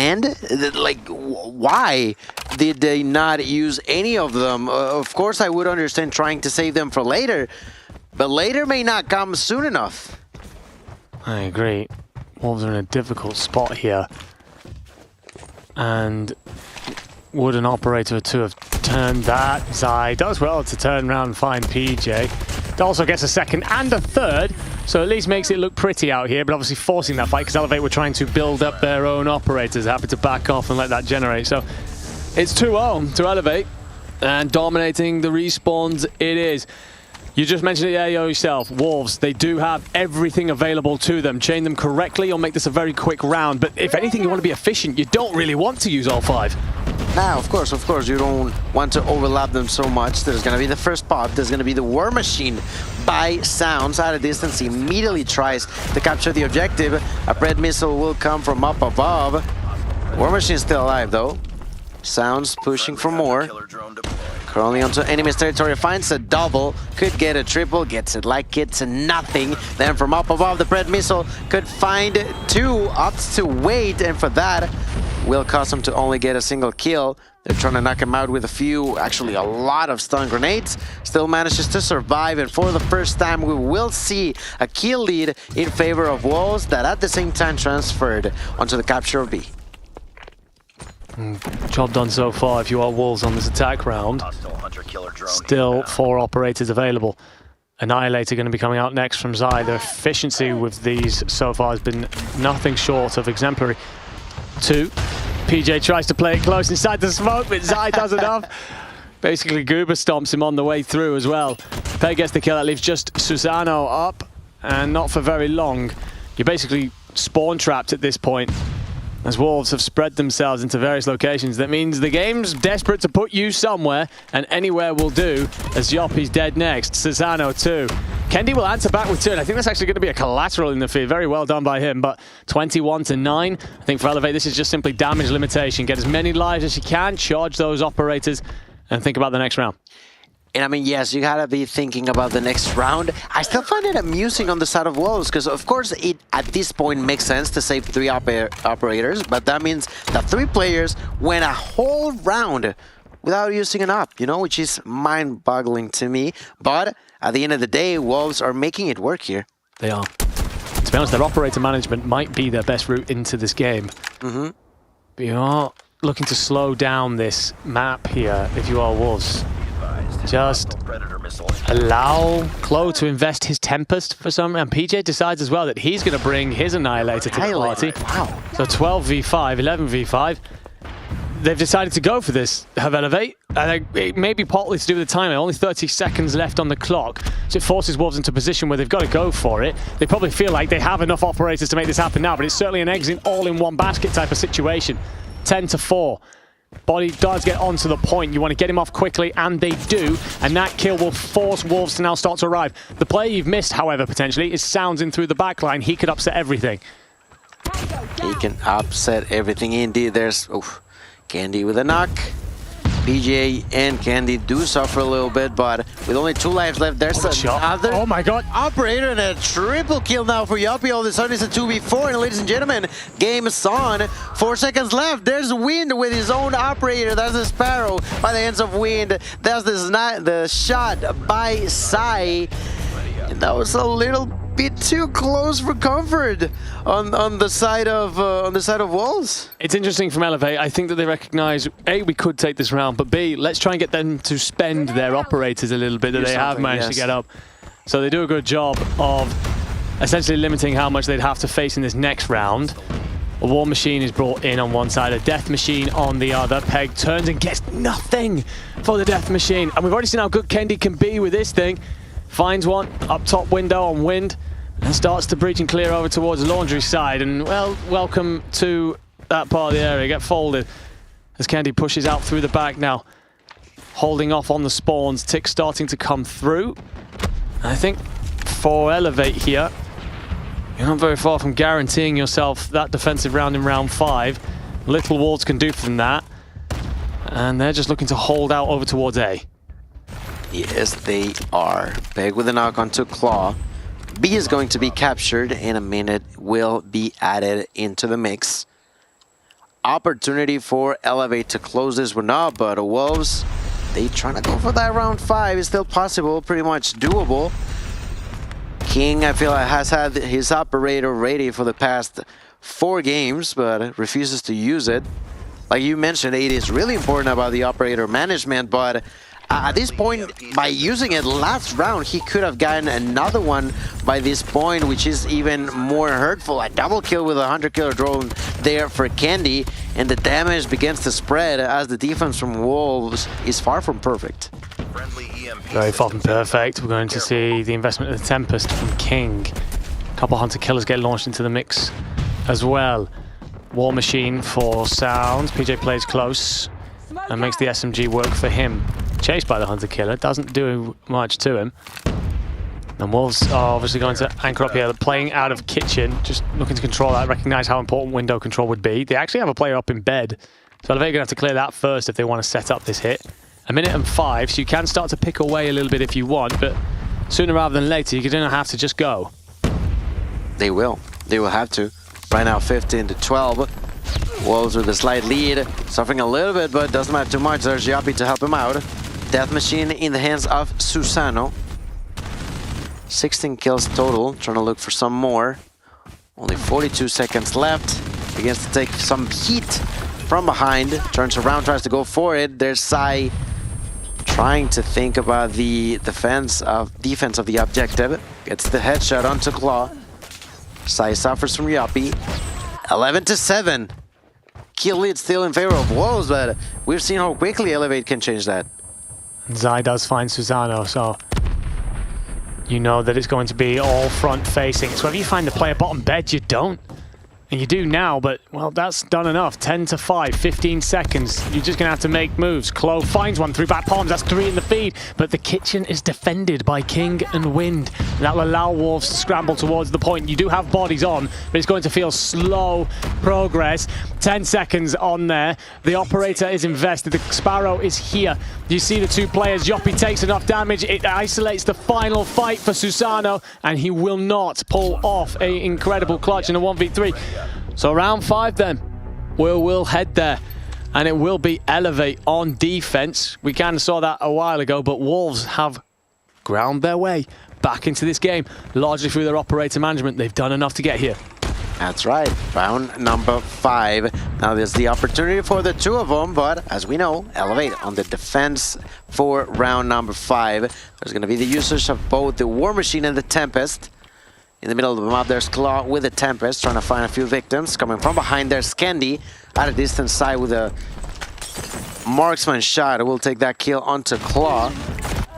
A: why did they not use any of them? Of course, I would understand trying to save them for later, but later may not come soon enough.
B: I agree. Wolves are in a difficult spot here. And would an operator or two have turned that? Zai does well to turn around and find PJ. Also gets a second and a third, so at least makes it look pretty out here, but obviously forcing that fight because Elevate were trying to build up their own operators, happy to back off and let that generate. So it's 2-0 to Elevate, and dominating the respawns it is. You just mentioned it yourself, Wolves, they do have everything available to them. Chain them correctly, you'll make this a very quick round, but if anything, you want to be efficient. You don't really want to use all 5.
A: Now, of course, you don't want to overlap them so much. There's going to be the first pop. There's going to be the War Machine by Sounds at a distance. He immediately tries to capture the objective. A Bread Missile will come from up above. War Machine still alive, though. Sounds pushing for more. Currently onto enemy's territory, finds a double, could get a triple, gets it like it's nothing. Then from up above, the Bread Missile could find 2, opts to wait, and for that, will cause him to only get a single kill. They're trying to knock him out with actually a lot of stun grenades. Still manages to survive, and for the first time, we will see a kill lead in favor of Wolves that at the same time transferred onto the capture of B.
B: Job done so far if you are Wolves on this attack round. Still 4 operators available. Annihilator going to be coming out next from Zai. Their efficiency with these so far has been nothing short of exemplary. 2. PJ tries to play it close inside the smoke, but Zai does enough. Basically, Goober stomps him on the way through as well. Pei gets the kill. That leaves just Susano up, and not for very long. You're basically spawn trapped at this point, as Wolves have spread themselves into various locations. That means the game's desperate to put you somewhere, and anywhere will do, as Yoppy's dead next. Susano 2. Kendi will answer back with 2, and I think that's actually going to be a collateral in the feed. Very well done by him, but 21-9. I think for Elevate, this is just simply damage limitation. Get as many lives as you can, charge those operators, and think about the next round.
A: And I mean, yes, you gotta be thinking about the next round. I still find it amusing on the side of Wolves, because of course it at this point makes sense to save 3 operators, but that means that 3 players went a whole round without using an op, which is mind-boggling to me. But at the end of the day, Wolves are making it work here.
B: They are. To be honest, their operator management might be their best route into this game. But you are looking to slow down this map here if you are Wolves. Just allow Clo to invest his Tempest for some, and PJ decides as well that he's going to bring his Annihilator to the party.
A: Wow.
B: So 12v5, 11v5. They've decided to go for this, have Elevate. It may be partly to do with the timer. Only 30 seconds left on the clock. So it forces Wolves into a position where they've got to go for it. They probably feel like they have enough operators to make this happen now, but it's certainly an eggs in all-in-one basket type of situation. 10-4. Body does get onto the point. You want to get him off quickly, and they do. And that kill will force Wolves to now start to arrive. The player you've missed, however, potentially, is Sounds in through the backline. He could upset everything.
A: He can upset everything indeed. There's Candy with a knock. PJ and Candy do suffer a little bit, but with only 2 lives left, there's another
B: oh my god,
A: operator, and a triple kill now for Yoppie. All of a sudden it's a 2v4, and ladies and gentlemen, game is on. 4 seconds left. There's Wind with his own operator. That's the Sparrow by the hands of Wind. That's the shot by Sai. And that was a little bit too close for comfort on the side of Wolves.
B: It's interesting from Elevate. I think that they recognize, A, we could take this round, but B, let's try and get them to spend their operators a little bit that they have managed to get up. So they do a good job of essentially limiting how much they'd have to face in this next round. A War Machine is brought in on one side, a Death Machine on the other. Peg turns and gets nothing for the Death Machine. And we've already seen how good Kendi can be with this thing. Finds one up top window on Wind and starts to breach and clear over towards Laundry side. And, well, welcome to that part of the area. Get folded as Kendi pushes out through the back now. Holding off on the spawns. Tick starting to come through. I think for Elevate here, you're not very far from guaranteeing yourself that defensive round in round 5. Little Wolves can do from that. And they're just looking to hold out over towards A.
A: Yes, they are. Peg with a knock onto Claw. B is going to be captured in a minute, will be added into the mix. Opportunity for Elevate to close this one up, but Wolves, they trying to go for that round 5. It's still possible, pretty much doable. King, I feel like, has had his operator ready for the past 4 games, but refuses to use it. Like you mentioned, it is really important about the operator management, but at this point, by using it last round, he could have gotten another one by this point, which is even more hurtful. A double kill with a 100-killer drone there for Candy, and the damage begins to spread as the defense from Wolves is far from perfect.
B: Very far from perfect. We're going to see the investment of the Tempest from King. A couple Hunter Killers get launched into the mix as well. War Machine for Sounds. PJ plays close and makes the SMG work for him. Chased by the Hunter Killer, doesn't do much to him. And Wolves are obviously going to anchor up here, playing out of kitchen, just looking to control that, recognize how important window control would be. They actually have a player up in bed, so they're going to have to clear that first if they want to set up this hit. 1:05, so you can start to pick away a little bit if you want, but sooner rather than later, you're going to have to just go.
A: They will have to. Right now, 15-12. Wolves with a slight lead, suffering a little bit, but doesn't matter too much. There's Yoppie to help him out. Death Machine in the hands of Susano. 16 kills total, trying to look for some more. Only 42 seconds left. Begins to take some heat from behind. Turns around, tries to go for it. There's Sai trying to think about the defense of the objective. Gets the headshot onto Claw. Sai suffers from Yoppie. 11-7. Kill lead still in favor of Wolves, but we've seen how quickly Elevate can change that.
B: Zai does find Susano, so you know that it's going to be all front facing. So if you find the player bottom bed, you don't. And you do now, but, well, that's done enough. 10-5, 15 seconds. You're just going to have to make moves. Clo finds one through back palms. That's 3 in the feed. But the kitchen is defended by King and Wind. That will allow Wolves to scramble towards the point. You do have bodies on, but it's going to feel slow progress. 10 seconds on there. The operator is invested. The Sparrow is here. You see the 2 players. Yoppie takes enough damage. It isolates the final fight for Susano, and he will not pull off an incredible clutch in a 1v3. So round 5 then, we'll head there, and it will be Elevate on defense. We kind of saw that a while ago, but Wolves have ground their way back into this game, largely through their operator management. They've done enough to get here.
A: That's right, round number 5. Now there's the opportunity for the two of them, but as we know, Elevate on the defense for round number 5. There's going to be the usage of both the War Machine and the Tempest. In the middle of the map, there's Claw with the Tempest, trying to find a few victims. Coming from behind, there's Candy at a distance side with a marksman shot. We'll take that kill onto Claw.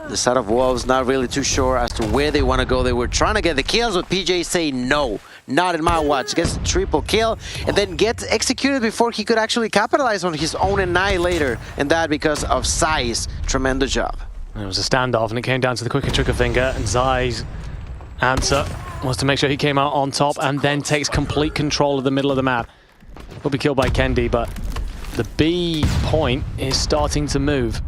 A: The side of Wolves not really too sure as to where they want to go. They were trying to get the kills, but PJ say no, not in my watch. Gets a triple kill and then gets executed before he could actually capitalize on his own Annihilator, and that because of Zai's tremendous job.
B: It was a standoff and it came down to the quicker trigger finger, and Zai's answer was to make sure he came out on top and then takes complete control of the middle of the map. Will be killed by Kendi, but the B point is starting to move.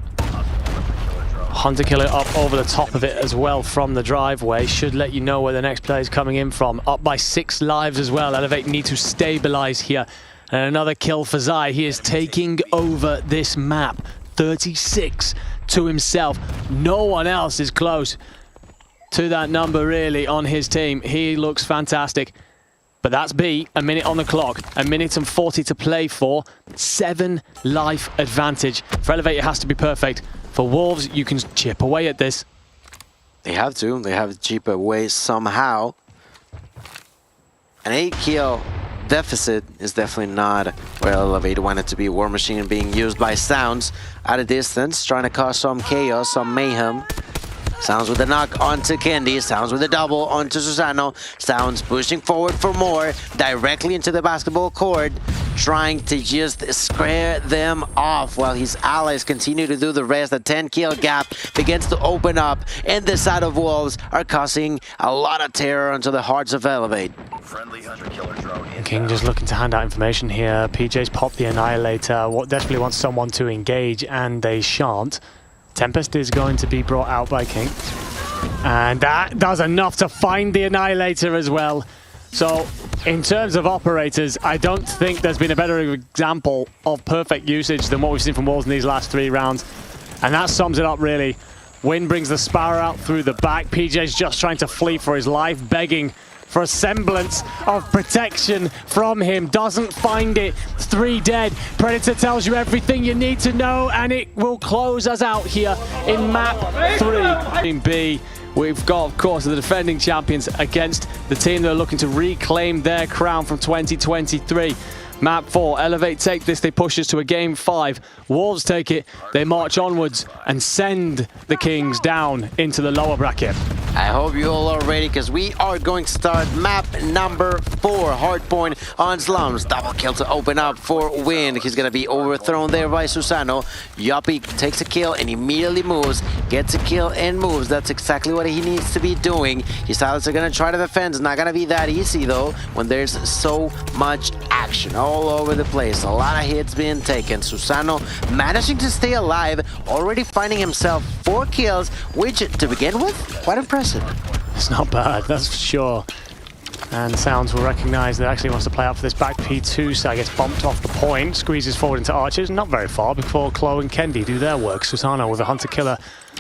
B: Hunter Killer up over the top of it as well from the driveway. Should let you know where the next player is coming in from. Up by 6 lives as well. Elevate need to stabilize here. And another kill for Zai. He is taking over this map. 36 to himself. No one else is close to that number really on his team. He looks fantastic. But that's B, a minute on the clock, a minute and 40 to play for. 7 life advantage. For Elevate, it has to be perfect. For Wolves, you can chip away at this.
A: They have to. They have to chip away somehow. An 8-kill deficit is definitely not where Elevate wanted to be. War Machine being used by Sounds at a distance, trying to cause some chaos, some mayhem. Sounds with the knock onto Candy. Sounds with a double onto Susano. Sounds pushing forward for more, directly into the basketball court, trying to just scare them off while his allies continue to do the rest. The 10-kill gap begins to open up, and the side of Wolves are causing a lot of terror onto the hearts of Elevate.
B: King just looking to hand out information here. PJ's popped the Annihilator. Desperately wants someone to engage, and they shan't. Tempest is going to be brought out by King. And that does enough to find the Annihilator as well. So, in terms of operators, I don't think there's been a better example of perfect usage than what we've seen from Wolves in these last 3 rounds. And that sums it up, really. Win brings the Sparrow out through the back. PJ's just trying to flee for his life, begging for a semblance of protection from him. Doesn't find it. 3 dead. Predator tells you everything you need to know, and it will close us out here in map 3. In B, we've got, of course, the defending champions against the team that are looking to reclaim their crown from 2023. Map 4, Elevate take this, they push us to a game 5. Wolves take it, they march onwards and send the Kings down into the lower bracket.
A: I hope you all are ready, because we are going to start map number 4, Hardpoint on Slums. Double kill to open up for Win. He's going to be overthrown there by Susano. Yoppy takes a kill and immediately moves, gets a kill and moves. That's exactly what he needs to be doing. His allies are going to try to defend. It's not going to be that easy, though, when there's so much action all over the place. A lot of hits being taken. Susano managing to stay alive, already finding himself 4 kills, which, to begin with, quite impressive.
B: It's not bad, that's for sure. And Sounds will recognize that actually wants to play out for this back P2, so I gets bumped off the point, squeezes forward into Archers, not very far before Chloe and Kendi do their work. Susano with a Hunter Killer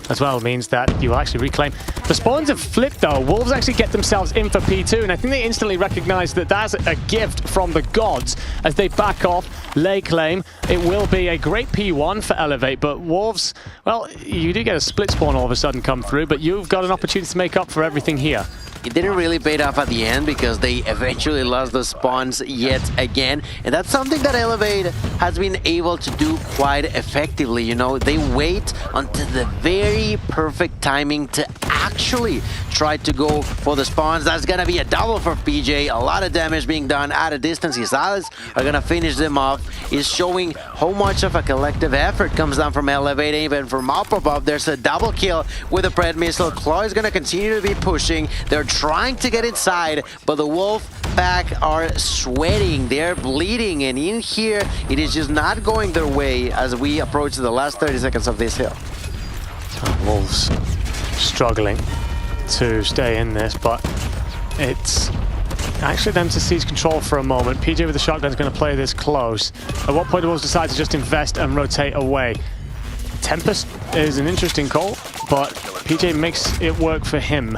B: as well means that you will actually reclaim. The spawns have flipped though. Wolves actually get themselves in for P2, and I think they instantly recognize that that's a gift from the gods as they back off, lay claim. It will be a great P1 for Elevate, but Wolves, well, you do get a split spawn all of a sudden come through, but you've got an opportunity to make up for everything here.
A: It didn't really pay off at the end because they eventually lost the spawns yet again. And that's something that Elevate has been able to do quite effectively. You know, they wait until the very perfect timing to actually try to go for the spawns. That's going to be a double for PJ. A lot of damage being done at a distance. His allies are going to finish them off. He's showing how much of a collective effort comes down from Elevate. Even from up above, there's a double kill with a Pred missile. Claw is going to continue to be pushing. They're trying to get inside, but the Wolf pack are sweating. They're bleeding, and in here, it is just not going their way as we approach the last 30 seconds of this hill.
B: Wolves struggling to stay in this, but it's actually them to seize control for a moment. PJ with the shotgun is going to play this close. At what point do Wolves decide to just invest and rotate away? Tempest is an interesting call, but PJ makes it work for him.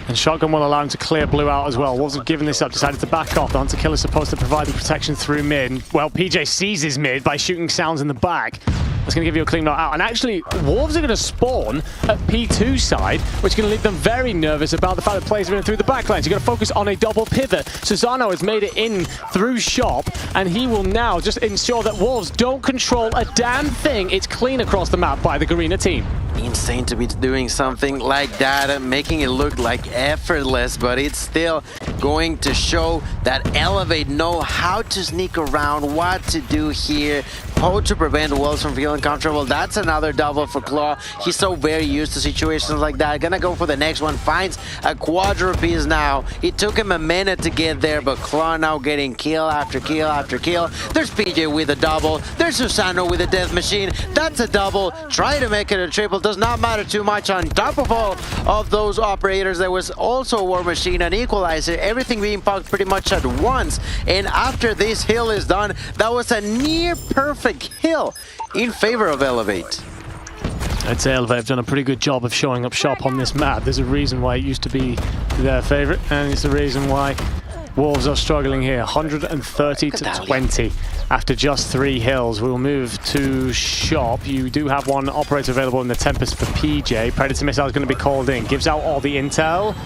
B: And Shotgun will allow him to clear blue out as well. Wolves have given this up, decided to back off. The Hunter Killer is supposed to provide the protection through mid. Well, PJ seizes mid by shooting Sounds in the back. That's going to give you a clean knot out. And actually, Wolves are going to spawn at P2 side, which is going to leave them very nervous about the fact that players are in through the back lanes. You're going to focus on a double pivot. Susano has made it in through shop, and he will now just ensure that Wolves don't control a damn thing. It's clean across the map by the Garena team.
A: Insane to be doing something like that, making it look like effortless, but it's still going to show that Elevate know how to sneak around, what to do here, how to prevent Wolves from feeling comfortable. That's another double for Claw. He's so very used to situations like that. Gonna go for the next one, finds a quadrupiece now. It took him a minute to get there, but Claw now getting kill after kill after kill. There's PJ with a double. There's Susano with a death machine. That's a double. Try to make it a triple. Does not matter too much. On top of all of those operators, there was also a War Machine, an Equalizer, everything being popped pretty much at once. And after this hill is done, that was a near perfect hill in favor of Elevate.
B: I'd say Elevate have done a pretty good job of showing up shop on this map. There's a reason why it used to be their favorite, and it's the reason why Wolves are struggling here. 130 to 20 after just 3 hills. We'll move to shop. You do have one operator available in the Tempest for PJ. Predator Missile is going to be called in. Gives out all the intel,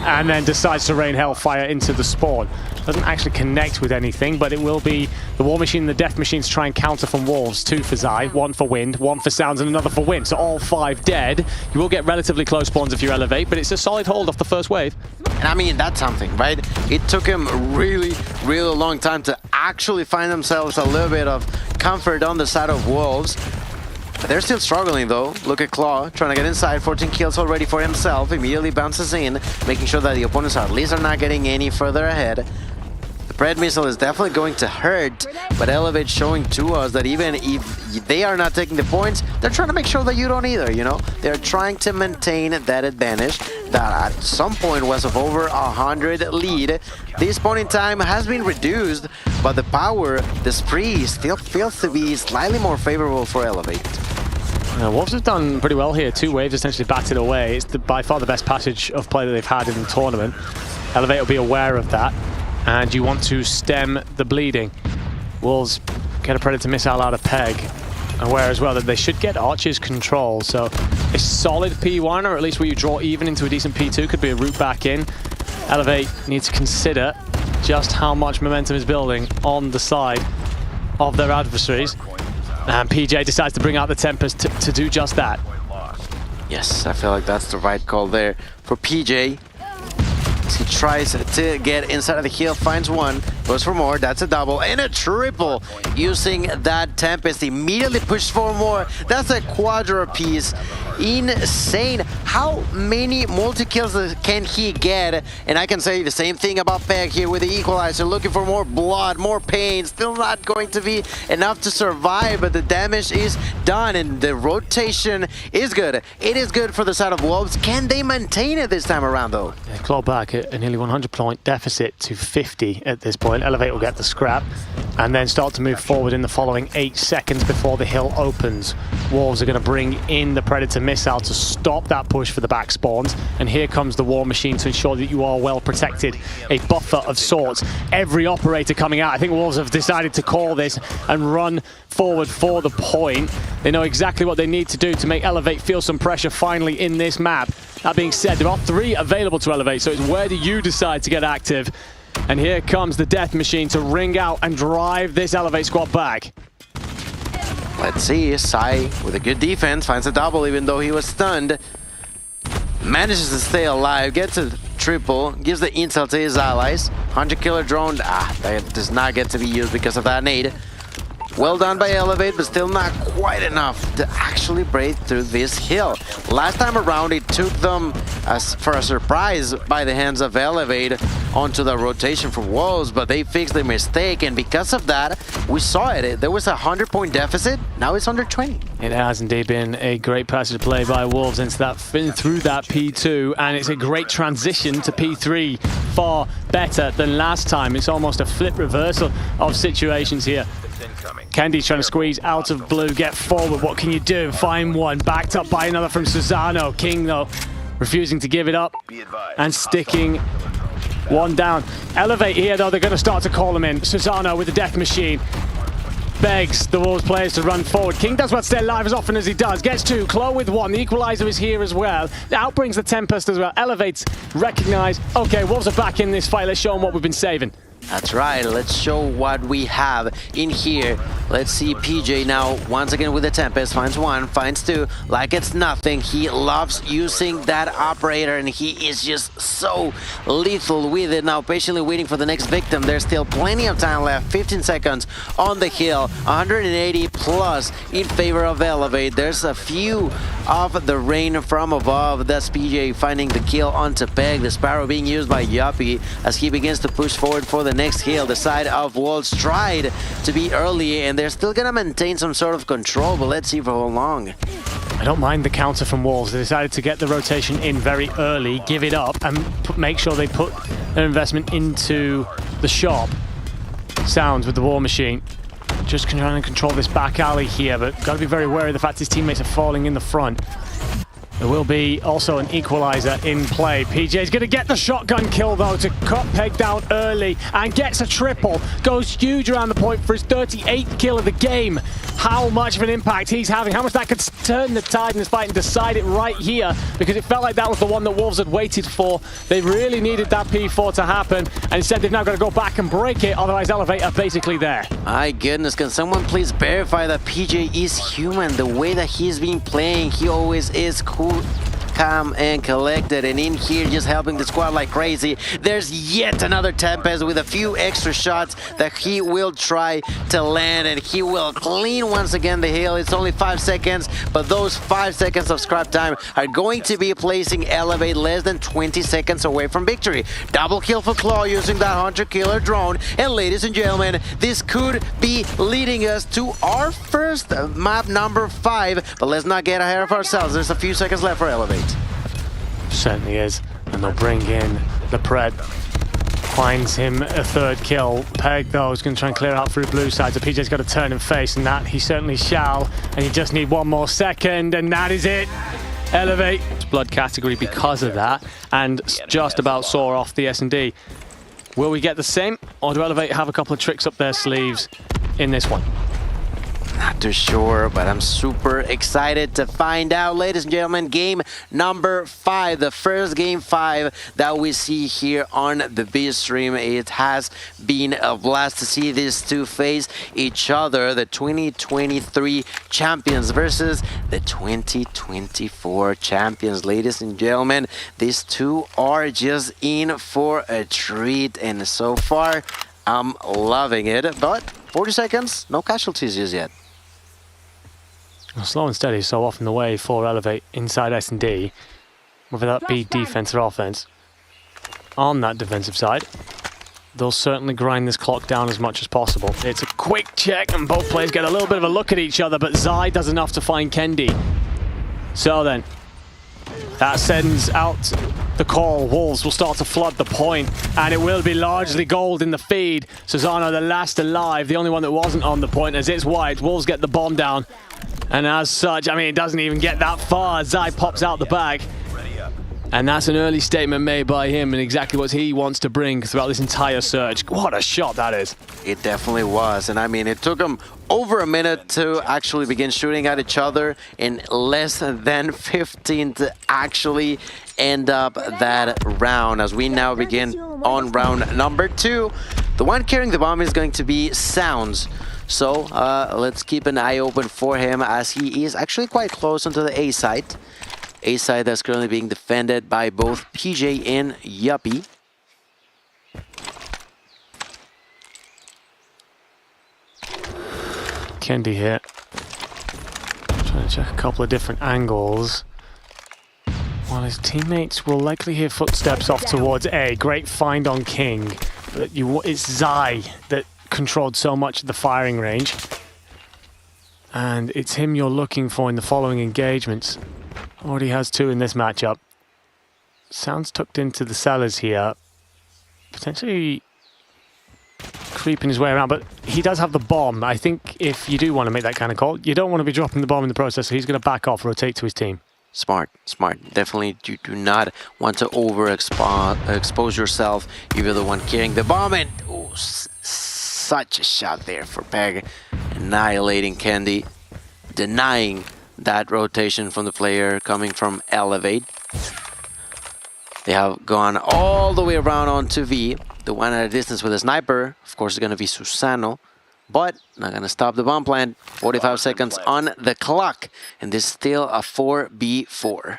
B: and then decides to rain Hellfire into the spawn. Doesn't actually connect with anything, but it will be the War Machine and the Death Machines try and counter from Wolves. 2 for Zai, 1 for Wind, 1 for Sounds, and another for Wind. So all 5 dead. You will get relatively close spawns if you Elevate, but it's a solid hold off the first wave.
A: And I mean, that's something, right? It took him a really long time to actually find themselves a little bit of comfort on the side of Wolves. They're still struggling though. Look at Claw, trying to get inside, 14 kills already for himself, immediately bounces in, making sure that the opponents at least are not getting any further ahead. The Pred Missile is definitely going to hurt, but Elevate showing to us that even if they are not taking the points, they're trying to make sure that you don't either, you know? They're trying to maintain that advantage that at some point was of over 100 lead. This point in time has been reduced, but the power, the spree still feels to be slightly more favorable for Elevate.
B: Wolves have done pretty well here. 2 waves essentially batted away. It's by far the best passage of play that they've had in the tournament. Elevate will be aware of that, and you want to stem the bleeding. Wolves get a Predator Missile out of Peg, aware as well that they should get Archer's control. So a solid P1, or at least where you draw even into a decent P2, could be a route back in. Elevate needs to consider just how much momentum is building on the side of their adversaries. And PJ decides to bring out the Tempest to do just that.
A: Yes, I feel like that's the right call there for PJ. He tries to get inside of the hill, finds one, goes for more, that's a double, and a triple using that Tempest. Immediately pushes for more, that's a quadrupiece. Insane. How many multi-kills can he get? And I can say the same thing about Peg here with the Equalizer, looking for more blood, more pain. Still not going to be enough to survive, but the damage is done, and the rotation is good. It is good for the side of Wolves. Can they maintain it this time around, though?
B: Yeah, claw back at a nearly 100-point deficit to 50 at this point. Elevate will get the scrap, and then start to move forward in the following 8 seconds before the hill opens. Wolves are going to bring in the Predator Missile to stop that push for the back spawns, and here comes the War Machine to ensure that you are well protected. A buffer of sorts. Every operator coming out. I think Wolves have decided to call this and run forward for the point. They know exactly what they need to do to make Elevate feel some pressure finally in this map. That being said, there are 3 available to Elevate, so it's where do you decide to get active? And here comes the Death Machine to ring out and drive this Elevate squad back.
A: Let's see, Sai with a good defense, finds a double even though he was stunned. Manages to stay alive, gets a triple, gives the intel to his allies. 100 killer drone, that does not get to be used because of that nade. Well done by Elevate, but still not quite enough to actually break through this hill. Last time around, it took them for a surprise by the hands of Elevate onto the rotation for Wolves, but they fixed the mistake, and because of that, we saw it. There was a 100-point deficit, now it's under 20.
B: It has indeed been a great passage of play by Wolves into that, through that P2, and it's a great transition to P3. Far better than last time. It's almost a flip reversal of situations here. Candy's trying to squeeze out of blue, get forward. What can you do? Find one. Backed up by another from Susano. King, though, refusing to give it up and sticking one down. Elevate here, though, they're going to start to call him in. Susano with the death machine begs the Wolves players to run forward. King does what stay alive as often as he does. Gets two, Claw with one. The equalizer is here as well. Out brings the Tempest as well. Elevates, recognize. Okay, Wolves are back in this fight. Let's show them what we've been saving.
A: That's right, let's show what we have in here. Let's see PJ now, once again with the Tempest, finds one, finds two, like it's nothing. He loves using that operator and he is just so lethal with it. Now patiently waiting for the next victim. There's still plenty of time left, 15 seconds on the hill, 180 plus in favor of Elevate. There's a few of the rain from above. That's PJ finding the kill onto Peg. The Sparrow being used by Yuppie as he begins to push forward for the next hill. The side of Wolves tried to be early and they're still gonna maintain some sort of control, but let's see for how long.
B: I don't mind the counter from Wolves. They decided to get the rotation in very early, give it up, and make sure they put their investment into the shop. Sounds with the War Machine. Just trying to control this back alley here, but got to be very wary of the fact his teammates are falling in the front. There will be also an equalizer in play. PJ's going to get the shotgun kill, though, to cut Peg down early and gets a triple. Goes huge around the point for his 38th kill of the game. How much of an impact he's having, how much that could turn the tide in this fight and decide it right here, because it felt like that was the one that Wolves had waited for. They really needed that P4 to happen, and instead they've now got to go back and break it, otherwise Elevate are basically there.
A: My goodness, can someone please verify that PJ is human? The way that he's been playing, he always is cool, calm and collected, and in here just helping the squad like crazy. There's yet another Tempest with a few extra shots that he will try to land, and he will clean once again the hill. It's only 5 seconds, but those 5 seconds of scrap time are going to be placing Elevate less than 20 seconds away from victory. Double kill for Claw using that Hunter Killer drone, and ladies and gentlemen, this could be leading us to our first map number 5, but let's not get ahead of ourselves. There's a few seconds left for Elevate.
B: Certainly is, and they'll bring in the Pred. Finds him a third kill. Peg, though, is going to try and clear out through blue side, so PJ's got to turn and face, and that he certainly shall. And you just need one more second, and that is it. Elevate. Blood category because of that, and just about saw off the S&D. Will we get the same, or do Elevate have a couple of tricks up their sleeves in this one?
A: Not too sure, but I'm super excited to find out. Ladies and gentlemen, game number 5, the first game 5 that we see here on the B stream. It has been a blast to see these two face each other, the 2023 champions versus the 2024 champions. Ladies and gentlemen, these two are just in for a treat, and so far I'm loving it. But 40 seconds, no casualties just yet.
B: Well, slow and steady is so often the way for Elevate inside S&D, whether that be defense or offense. On that defensive side, they'll certainly grind this clock down as much as possible. It's a quick check and both players get a little bit of a look at each other, but Zai does enough to find Kendi. So then, that sends out the call. Wolves will start to flood the point, and it will be largely gold in the feed. Susano, the last alive, the only one that wasn't on the point, as it's white. Wolves get the bomb down, and as such, I mean, it doesn't even get that far. Zai pops out the bag, and that's an early statement made by him and exactly what he wants to bring throughout this entire surge. What a shot that is.
A: It definitely was, and I mean, it took them over a minute to actually begin shooting at each other, in less than 15 to actually end up that round. As we now begin on round number 2, the one carrying the bomb is going to be Sounds. So let's keep an eye open for him, as he is actually quite close onto the A site. A side that's currently being defended by both PJ and Yuppie.
B: Kendi here. Trying to check a couple of different angles. While his teammates will likely hear footsteps off towards A. Great find on King. But it's Zai that controlled so much of the firing range. And it's him you're looking for in the following engagements. Already has 2 in this matchup. Sounds tucked into the cellars here. Potentially creeping his way around, but he does have the bomb. I think if you do want to make that kind of call, you don't want to be dropping the bomb in the process, so he's going to back off, rotate to his team.
A: Smart. Definitely, you do not want to expose yourself if you're the one carrying the bomb. And such a shot there for Peg, annihilating Candy, denying that rotation from the player coming from Elevate. They have gone all the way around onto V. The one at a distance with a sniper, of course, is going to be Susano. But not going to stop the bomb plant. 45 seconds on the clock. And this is still a 4v4.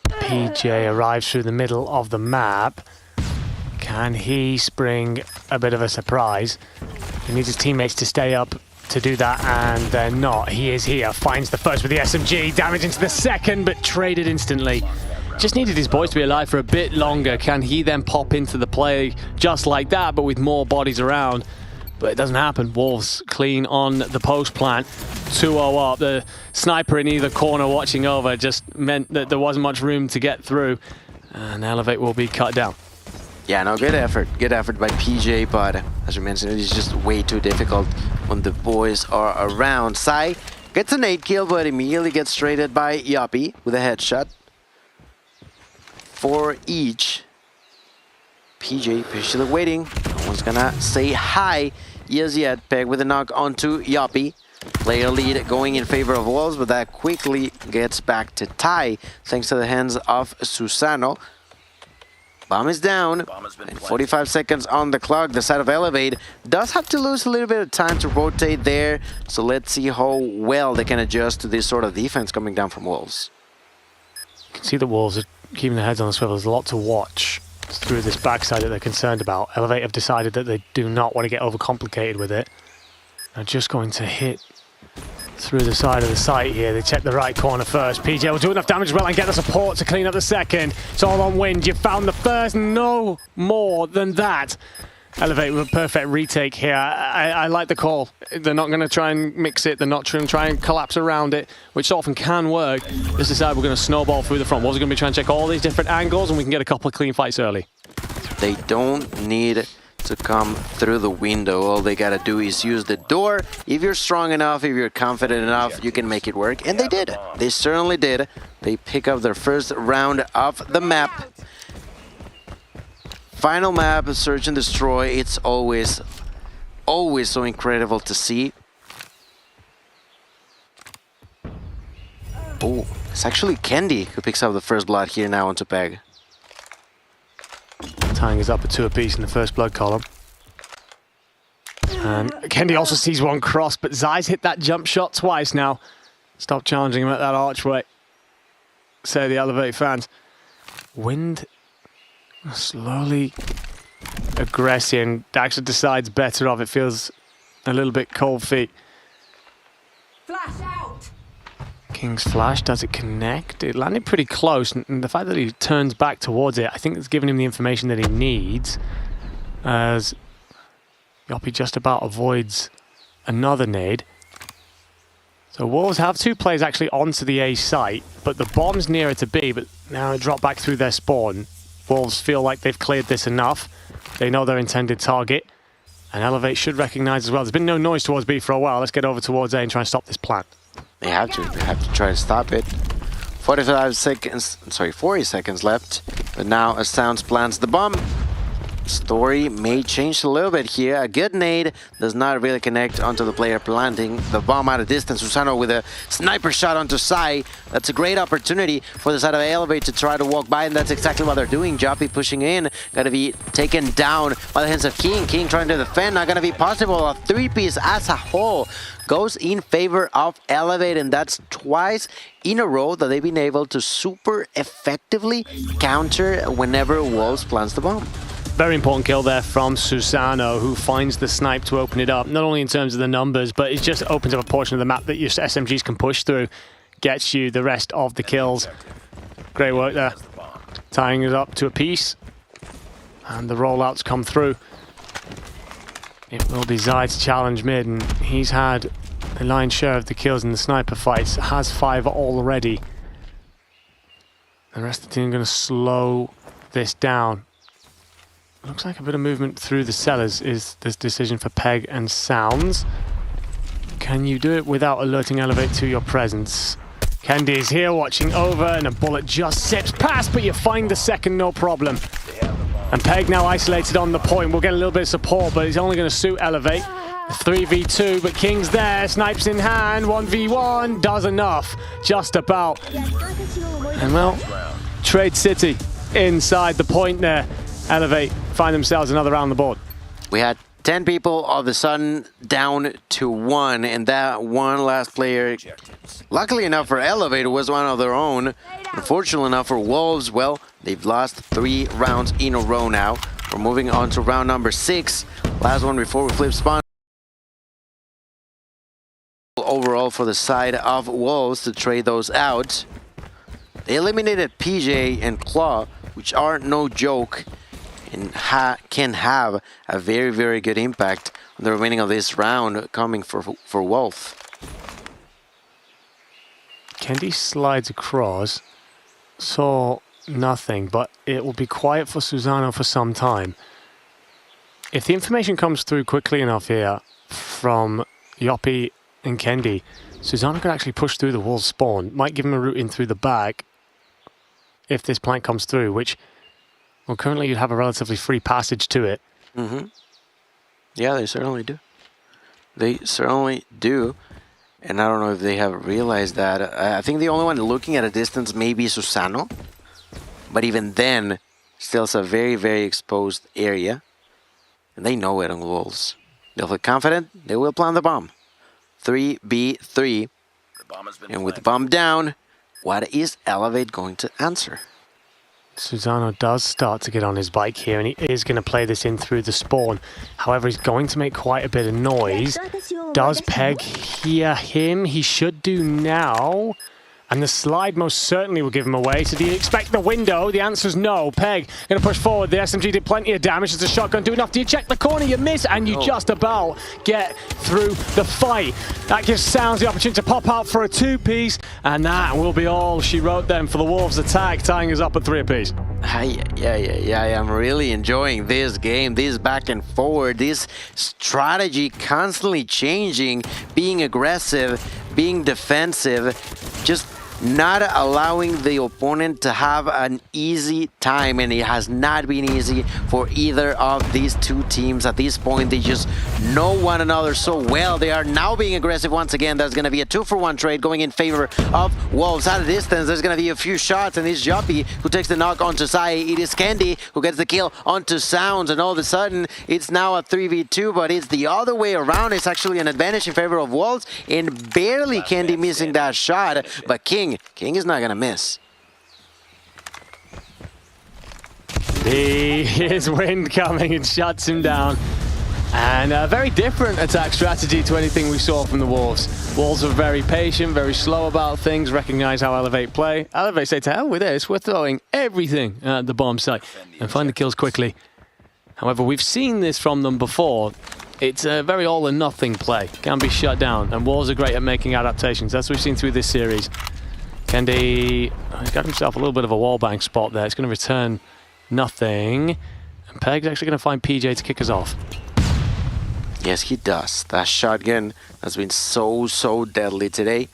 B: PJ arrives through the middle of the map. Can he spring a bit of a surprise? He needs his teammates to stay up to do that, and they're not. He is here, finds the first with the SMG, damage into the second, but traded instantly. Just needed his boys to be alive for a bit longer. Can he then pop into the play just like that, but with more bodies around? But it doesn't happen. Wolves clean on the post plant. 2-0 up. The sniper in either corner watching over just meant that there wasn't much room to get through. And Elevate will be cut down.
A: Yeah, no, good effort. Good effort by PJ, but as you mentioned, it is just way too difficult when the boys are around. Sai gets an 8 kill, but immediately gets traded by Yoppy with a headshot. 4 each. PJ patiently waiting. No one's gonna say hi as yet. Peg with a knock onto Yoppy. Player lead going in favor of Wolves, but that quickly gets back to tie thanks to the hands of Susano. Bomb is down, and 45 seconds on the clock. The side of Elevate does have to lose a little bit of time to rotate there, so let's see how well they can adjust to this sort of defense coming down from Wolves.
B: You can see the Wolves are keeping their heads on the swivel. There's a lot to watch through this backside that they're concerned about. Elevate have decided that they do not want to get overcomplicated with it. They're just going to hit through the side of the site here. They check the right corner first. PJ will do enough damage as well and get the support to clean up the second. It's all on Wind. You found the first, no more than that. Elevate with a perfect retake here. I like the call. They're not going to try and mix it. They're not going to try and collapse around it, which often can work. Just decide we're going to snowball through the front. Wolves are going to be trying to check all these different angles, and we can get a couple of clean fights early.
A: They don't need to come through the window. All they gotta do is use the door. If you're strong enough, if you're confident enough, you can make it work. And they did. They certainly did. They pick up their first round of the map. Final map, search and destroy. It's always so incredible to see. Oh, it's actually Candy who picks up the first blood here now onto Peg.
B: Tying us up at 2 apiece in the first blood column. And Kendi also sees one cross, but Zai's hit that jump shot twice now. Stop challenging him at that archway, say the Elevate fans. Wind slowly aggressing. Daxter decides better off. It feels a little bit cold feet.
C: Flash out!
B: King's flash, does it connect? It landed pretty close, and the fact that he turns back towards it, I think it's given him the information that he needs, as Yoppy just about avoids another nade. So Wolves have 2 players actually onto the A site, but the bomb's nearer to B, but now it dropped back through their spawn. Wolves feel like they've cleared this enough. They know their intended target, and Elevate should recognize as well. There's been no noise towards B for a while. Let's get over towards A and try and stop this plant.
A: They have to try to stop it. 40 seconds left. But now as Sounds plants the bomb. Story may change a little bit here. A good nade does not really connect onto the player planting the bomb out of distance. Susano with a sniper shot onto Sai. That's a great opportunity for the side of Elevate to try to walk by, and that's exactly what they're doing. Joppy pushing in, gonna be taken down by the hands of King. King trying to defend, not gonna be possible. A 3-piece as a whole goes in favor of Elevate, and that's twice in a row that they've been able to super effectively counter whenever Wolves plants the bomb.
B: Very important kill there from Susano, who finds the snipe to open it up, not only in terms of the numbers, but it just opens up a portion of the map that your SMGs can push through, gets you the rest of the kills. Great work there. Tying it up to a piece, and the rollouts come through. It will be Zai to challenge mid, and he's had a lion's share of the kills in the sniper fights, has 5 already. The rest of the team are going to slow this down. Looks like a bit of movement through the cellars is this decision for Peg and Sounds. Can you do it without alerting Elevate to your presence? Kendi's here watching over, and a bullet just zips past, but you find the second, no problem. And Peg now isolated on the point. We'll get a little bit of support, but it's only going to suit Elevate. 3v2, but King's there, snipes in hand, 1v1, does enough, just about. And well, Trade City inside the point there. Elevate find themselves another round the board.
A: We had 10 people all of a sudden down to 1, and that one last player, luckily enough for Elevate, was one of their own. Unfortunately enough for Wolves, well, they've lost 3 rounds in a row now. We're moving on to round number 6. Last one before we flip spawn. Overall for the side of Wolves to trade those out. They eliminated PJ and Claw, which are no joke, and can have a very, very good impact on the remaining of this round coming for Wolf.
B: Kendi slides across, saw nothing, but it will be quiet for Susano for some time. If the information comes through quickly enough here from Yoppie and Kendi, Susano could actually push through the wall spawn. Might give him a route in through the back if this plank comes through, which, well, currently you'd have a relatively free passage to it.
A: Yeah, they certainly do. They certainly do. And I don't know if they have realized that. I think the only one looking at a distance may be Susano. But even then, still it's a very, very exposed area. And they know it on Wolves. They'll feel confident, they will plant the bomb. 3v3. And with the bomb down, what is Elevate going to answer?
B: Susano does start to get on his bike here, and he is going to play this in through the spawn. However, he's going to make quite a bit of noise. Does Peg hear him? He should do now. And the slide most certainly will give him away. So do you expect the window? The answer's no. Peg going to push forward. The SMG did plenty of damage. Does the shotgun do enough? Do you check the corner? You miss, and you just about get through the fight. That gives Sounds the opportunity to pop out for a 2-piece. And that will be all she wrote then for the Wolves attack, tying us up at 3 apiece.
A: Yeah, I'm really enjoying this game, this back and forward, this strategy constantly changing, being aggressive, being defensive, just not allowing the opponent to have an easy time, and it has not been easy for either of these two teams at this point. They just know one another so well. They are now being aggressive once again. There's going to be a 2-for-1 trade going in favor of Wolves. At a distance, there's going to be a few shots, and it's Yoppie who takes the knock onto Sai. It is Kendi who gets the kill onto Sounds, and all of a sudden it's now a 3v2, but it's the other way around. It's actually an advantage in favor of Wolves, and barely Kendi missing that shot, but King is not gonna miss.
B: Here's wind coming and shuts him down. And a very different attack strategy to anything we saw from the Wolves. Wolves are very patient, very slow about things, recognize how Elevate play. Elevate say, to hell with this, we're throwing everything at the bomb site and find the kills quickly. However, we've seen this from them before. It's a very all or nothing play. Can be shut down, and Wolves are great at making adaptations. That's what we've seen through this series. Kendi, he's got himself a little bit of a wallbang spot there. It's going to return nothing. And Peg's actually going to find PJ to kick us off.
A: Yes, he does. That shotgun has been so deadly today.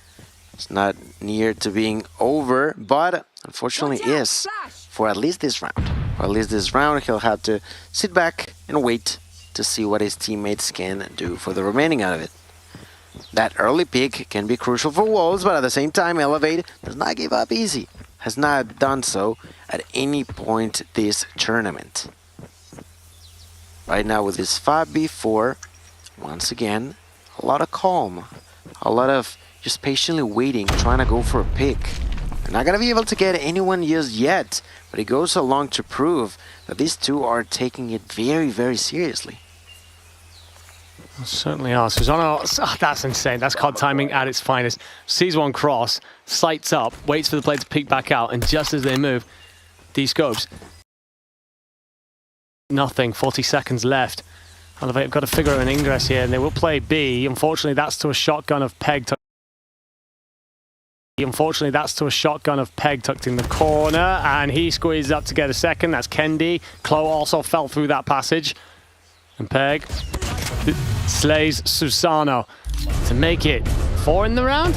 A: It's not near to being over, but unfortunately is for at least this round. For at least this round, he'll have to sit back and wait to see what his teammates can do for the remaining out of it. That early pick can be crucial for Wolves, but at the same time, Elevate does not give up easy. Has not done so at any point this tournament. Right now with this 5v4, once again, a lot of calm. A lot of just patiently waiting, trying to go for a pick. They're not going to be able to get anyone just yet, but it goes along to prove that these two are taking it very seriously.
B: Certainly are. Susano, oh, that's insane. That's COD timing at its finest. Sees one cross, sights up, waits for the play to peek back out, and just as they move, de-scopes. Nothing, 40 seconds left. Elevate have got to figure out an ingress here, and they will play B. Unfortunately, that's to a shotgun of Peg. Unfortunately, that's to a shotgun of Peg tucked in the corner, and he squeezes up to get a second. That's Kendi. Chloe also fell through that passage. And Peg slays Susano to make it 4 in the round.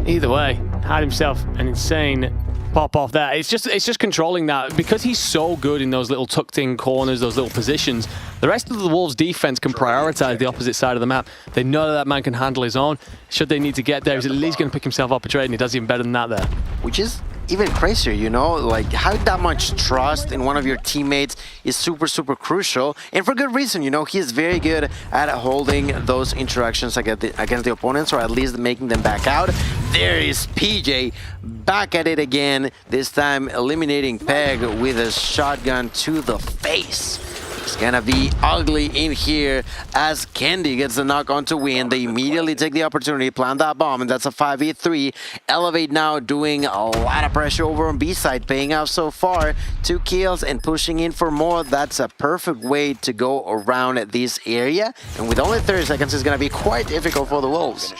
B: Either way, had himself an insane pop off there. It's just controlling that because he's so good in those little tucked in corners, those little positions. The rest of the Wolves defense can prioritize the opposite side of the map. They know that man can handle his own. Should they need to get there, he's at least going to pick himself up a trade, and he does even better than that there.
A: Which is even crazier, you know, like having that much trust in one of your teammates is super, super crucial, and for good reason. You know, he is very good at holding those interactions against the opponents, or at least making them back out. There is PJ back at it again, this time eliminating Peg with a shotgun to the face. It's gonna be ugly in here as Candy gets the knock on to win. They immediately take the opportunity, plant that bomb, and that's a 5v3. Elevate now doing a lot of pressure over on B side, paying off so far. 2 kills and pushing in for more. That's a perfect way to go around this area. And with only 30 seconds, it's gonna be quite difficult for the Wolves.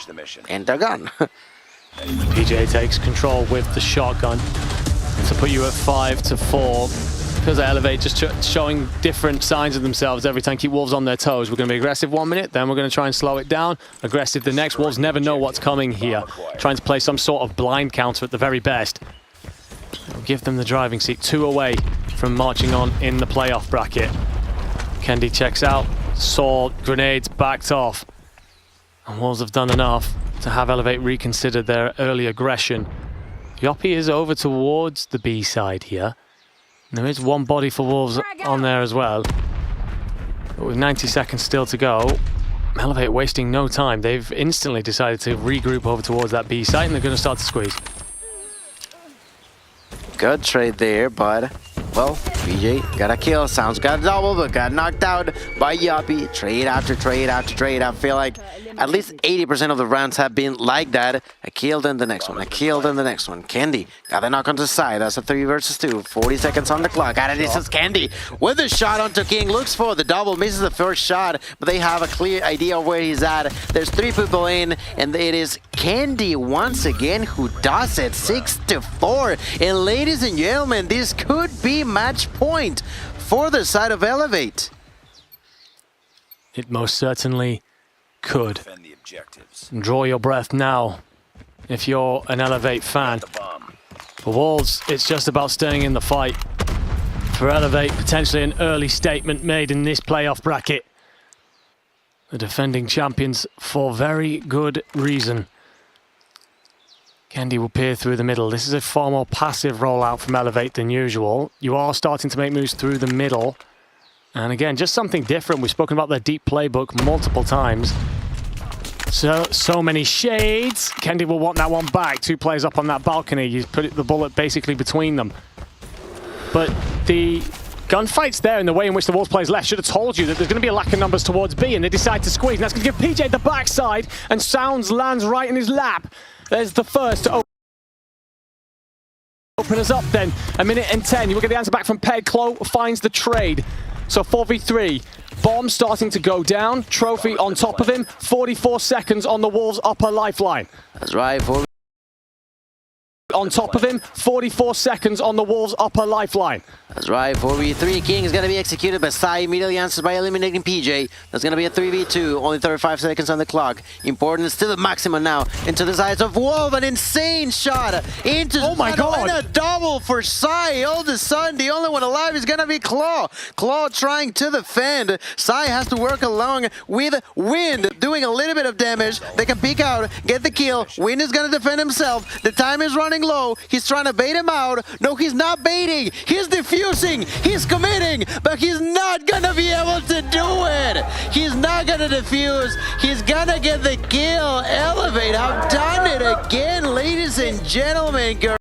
A: And they're gone.
B: PJ takes control with the shotgun to put you at 5-4. Because they Elevate just showing different signs of themselves every time. Keep Wolves on their toes. We're going to be aggressive 1 minute, then we're going to try and slow it down. Aggressive the next. Wolves never know what's coming here. Trying to play some sort of blind counter at the very best. We'll give them the driving seat. 2 away from marching on in the playoff bracket. Kendi checks out. Saw grenades backed off. And Wolves have done enough to have Elevate reconsider their early aggression. Yoppie is over towards the B side here. There is 1 body for Wolves on there as well. But with 90 seconds still to go, Elevate wasting no time. They've instantly decided to regroup over towards that B site, and they're going to start to squeeze.
A: Good trade there, but well, PJ got a kill. Sounds got a double, but got knocked out by Yoppie. Trade after trade after trade. I feel like at least 80% of the rounds have been like that. A kill, then the next one. A kill, then the next one. Candy got the knock onto the side. That's a 3 versus 2. 40 seconds on the clock. Out of distance, Candy with the shot onto King. Looks for the double. Misses the first shot, but they have a clear idea of where he's at. There's 3 people in, and it is Candy once again who does it. 6-4. And ladies and gentlemen, this could be match point for the side of Elevate.
B: It most certainly could. Draw your breath now if you're an Elevate fan. For Wolves, it's just about staying in the fight. For Elevate, potentially an early statement made in this playoff bracket. The defending champions for very good reason. Candy will peer through the middle. This is a far more passive rollout from Elevate than usual. You are starting to make moves through the middle. And again, just something different. We've spoken about their deep playbook multiple times. So many shades. Candy will want that one back. 2 players up on that balcony. You put the bullet basically between them. But the gunfight's there in the way in which the Wolves players left. Should have told you that there's going to be a lack of numbers towards B, and they decide to squeeze. And that's going to give PJ the backside, and Sounds lands right in his lap. There's the first to open us up then. 1 minute and 10. You will get the answer back from Peg. Clo finds the trade. So 4v3. Bomb starting to go down. Trophy on top of him. 44 seconds on the Wolves' upper lifeline.
A: That's right.
B: On top of him, 44 seconds on the Wolves' upper lifeline.
A: That's right, 4v3. King is going to be executed, but Sai immediately answers by eliminating PJ. That's going to be a 3v2, only 35 seconds on the clock. Important, still the maximum now into the sides of Wolf. An insane shot into
B: oh my God.
A: And a double for Sai. All of a sudden, the only one alive is going to be Claw. Claw trying to defend. Sai has to work along with Wind, doing a little bit of damage. They can peek out, get the kill. Wind is going to defend himself. The time is running low. He's trying to bait him out. No, he's not baiting. He's defusing. He's committing, but he's not gonna be able to do it. He's not gonna defuse. He's gonna get the kill. Elevate have done it again, ladies and gentlemen.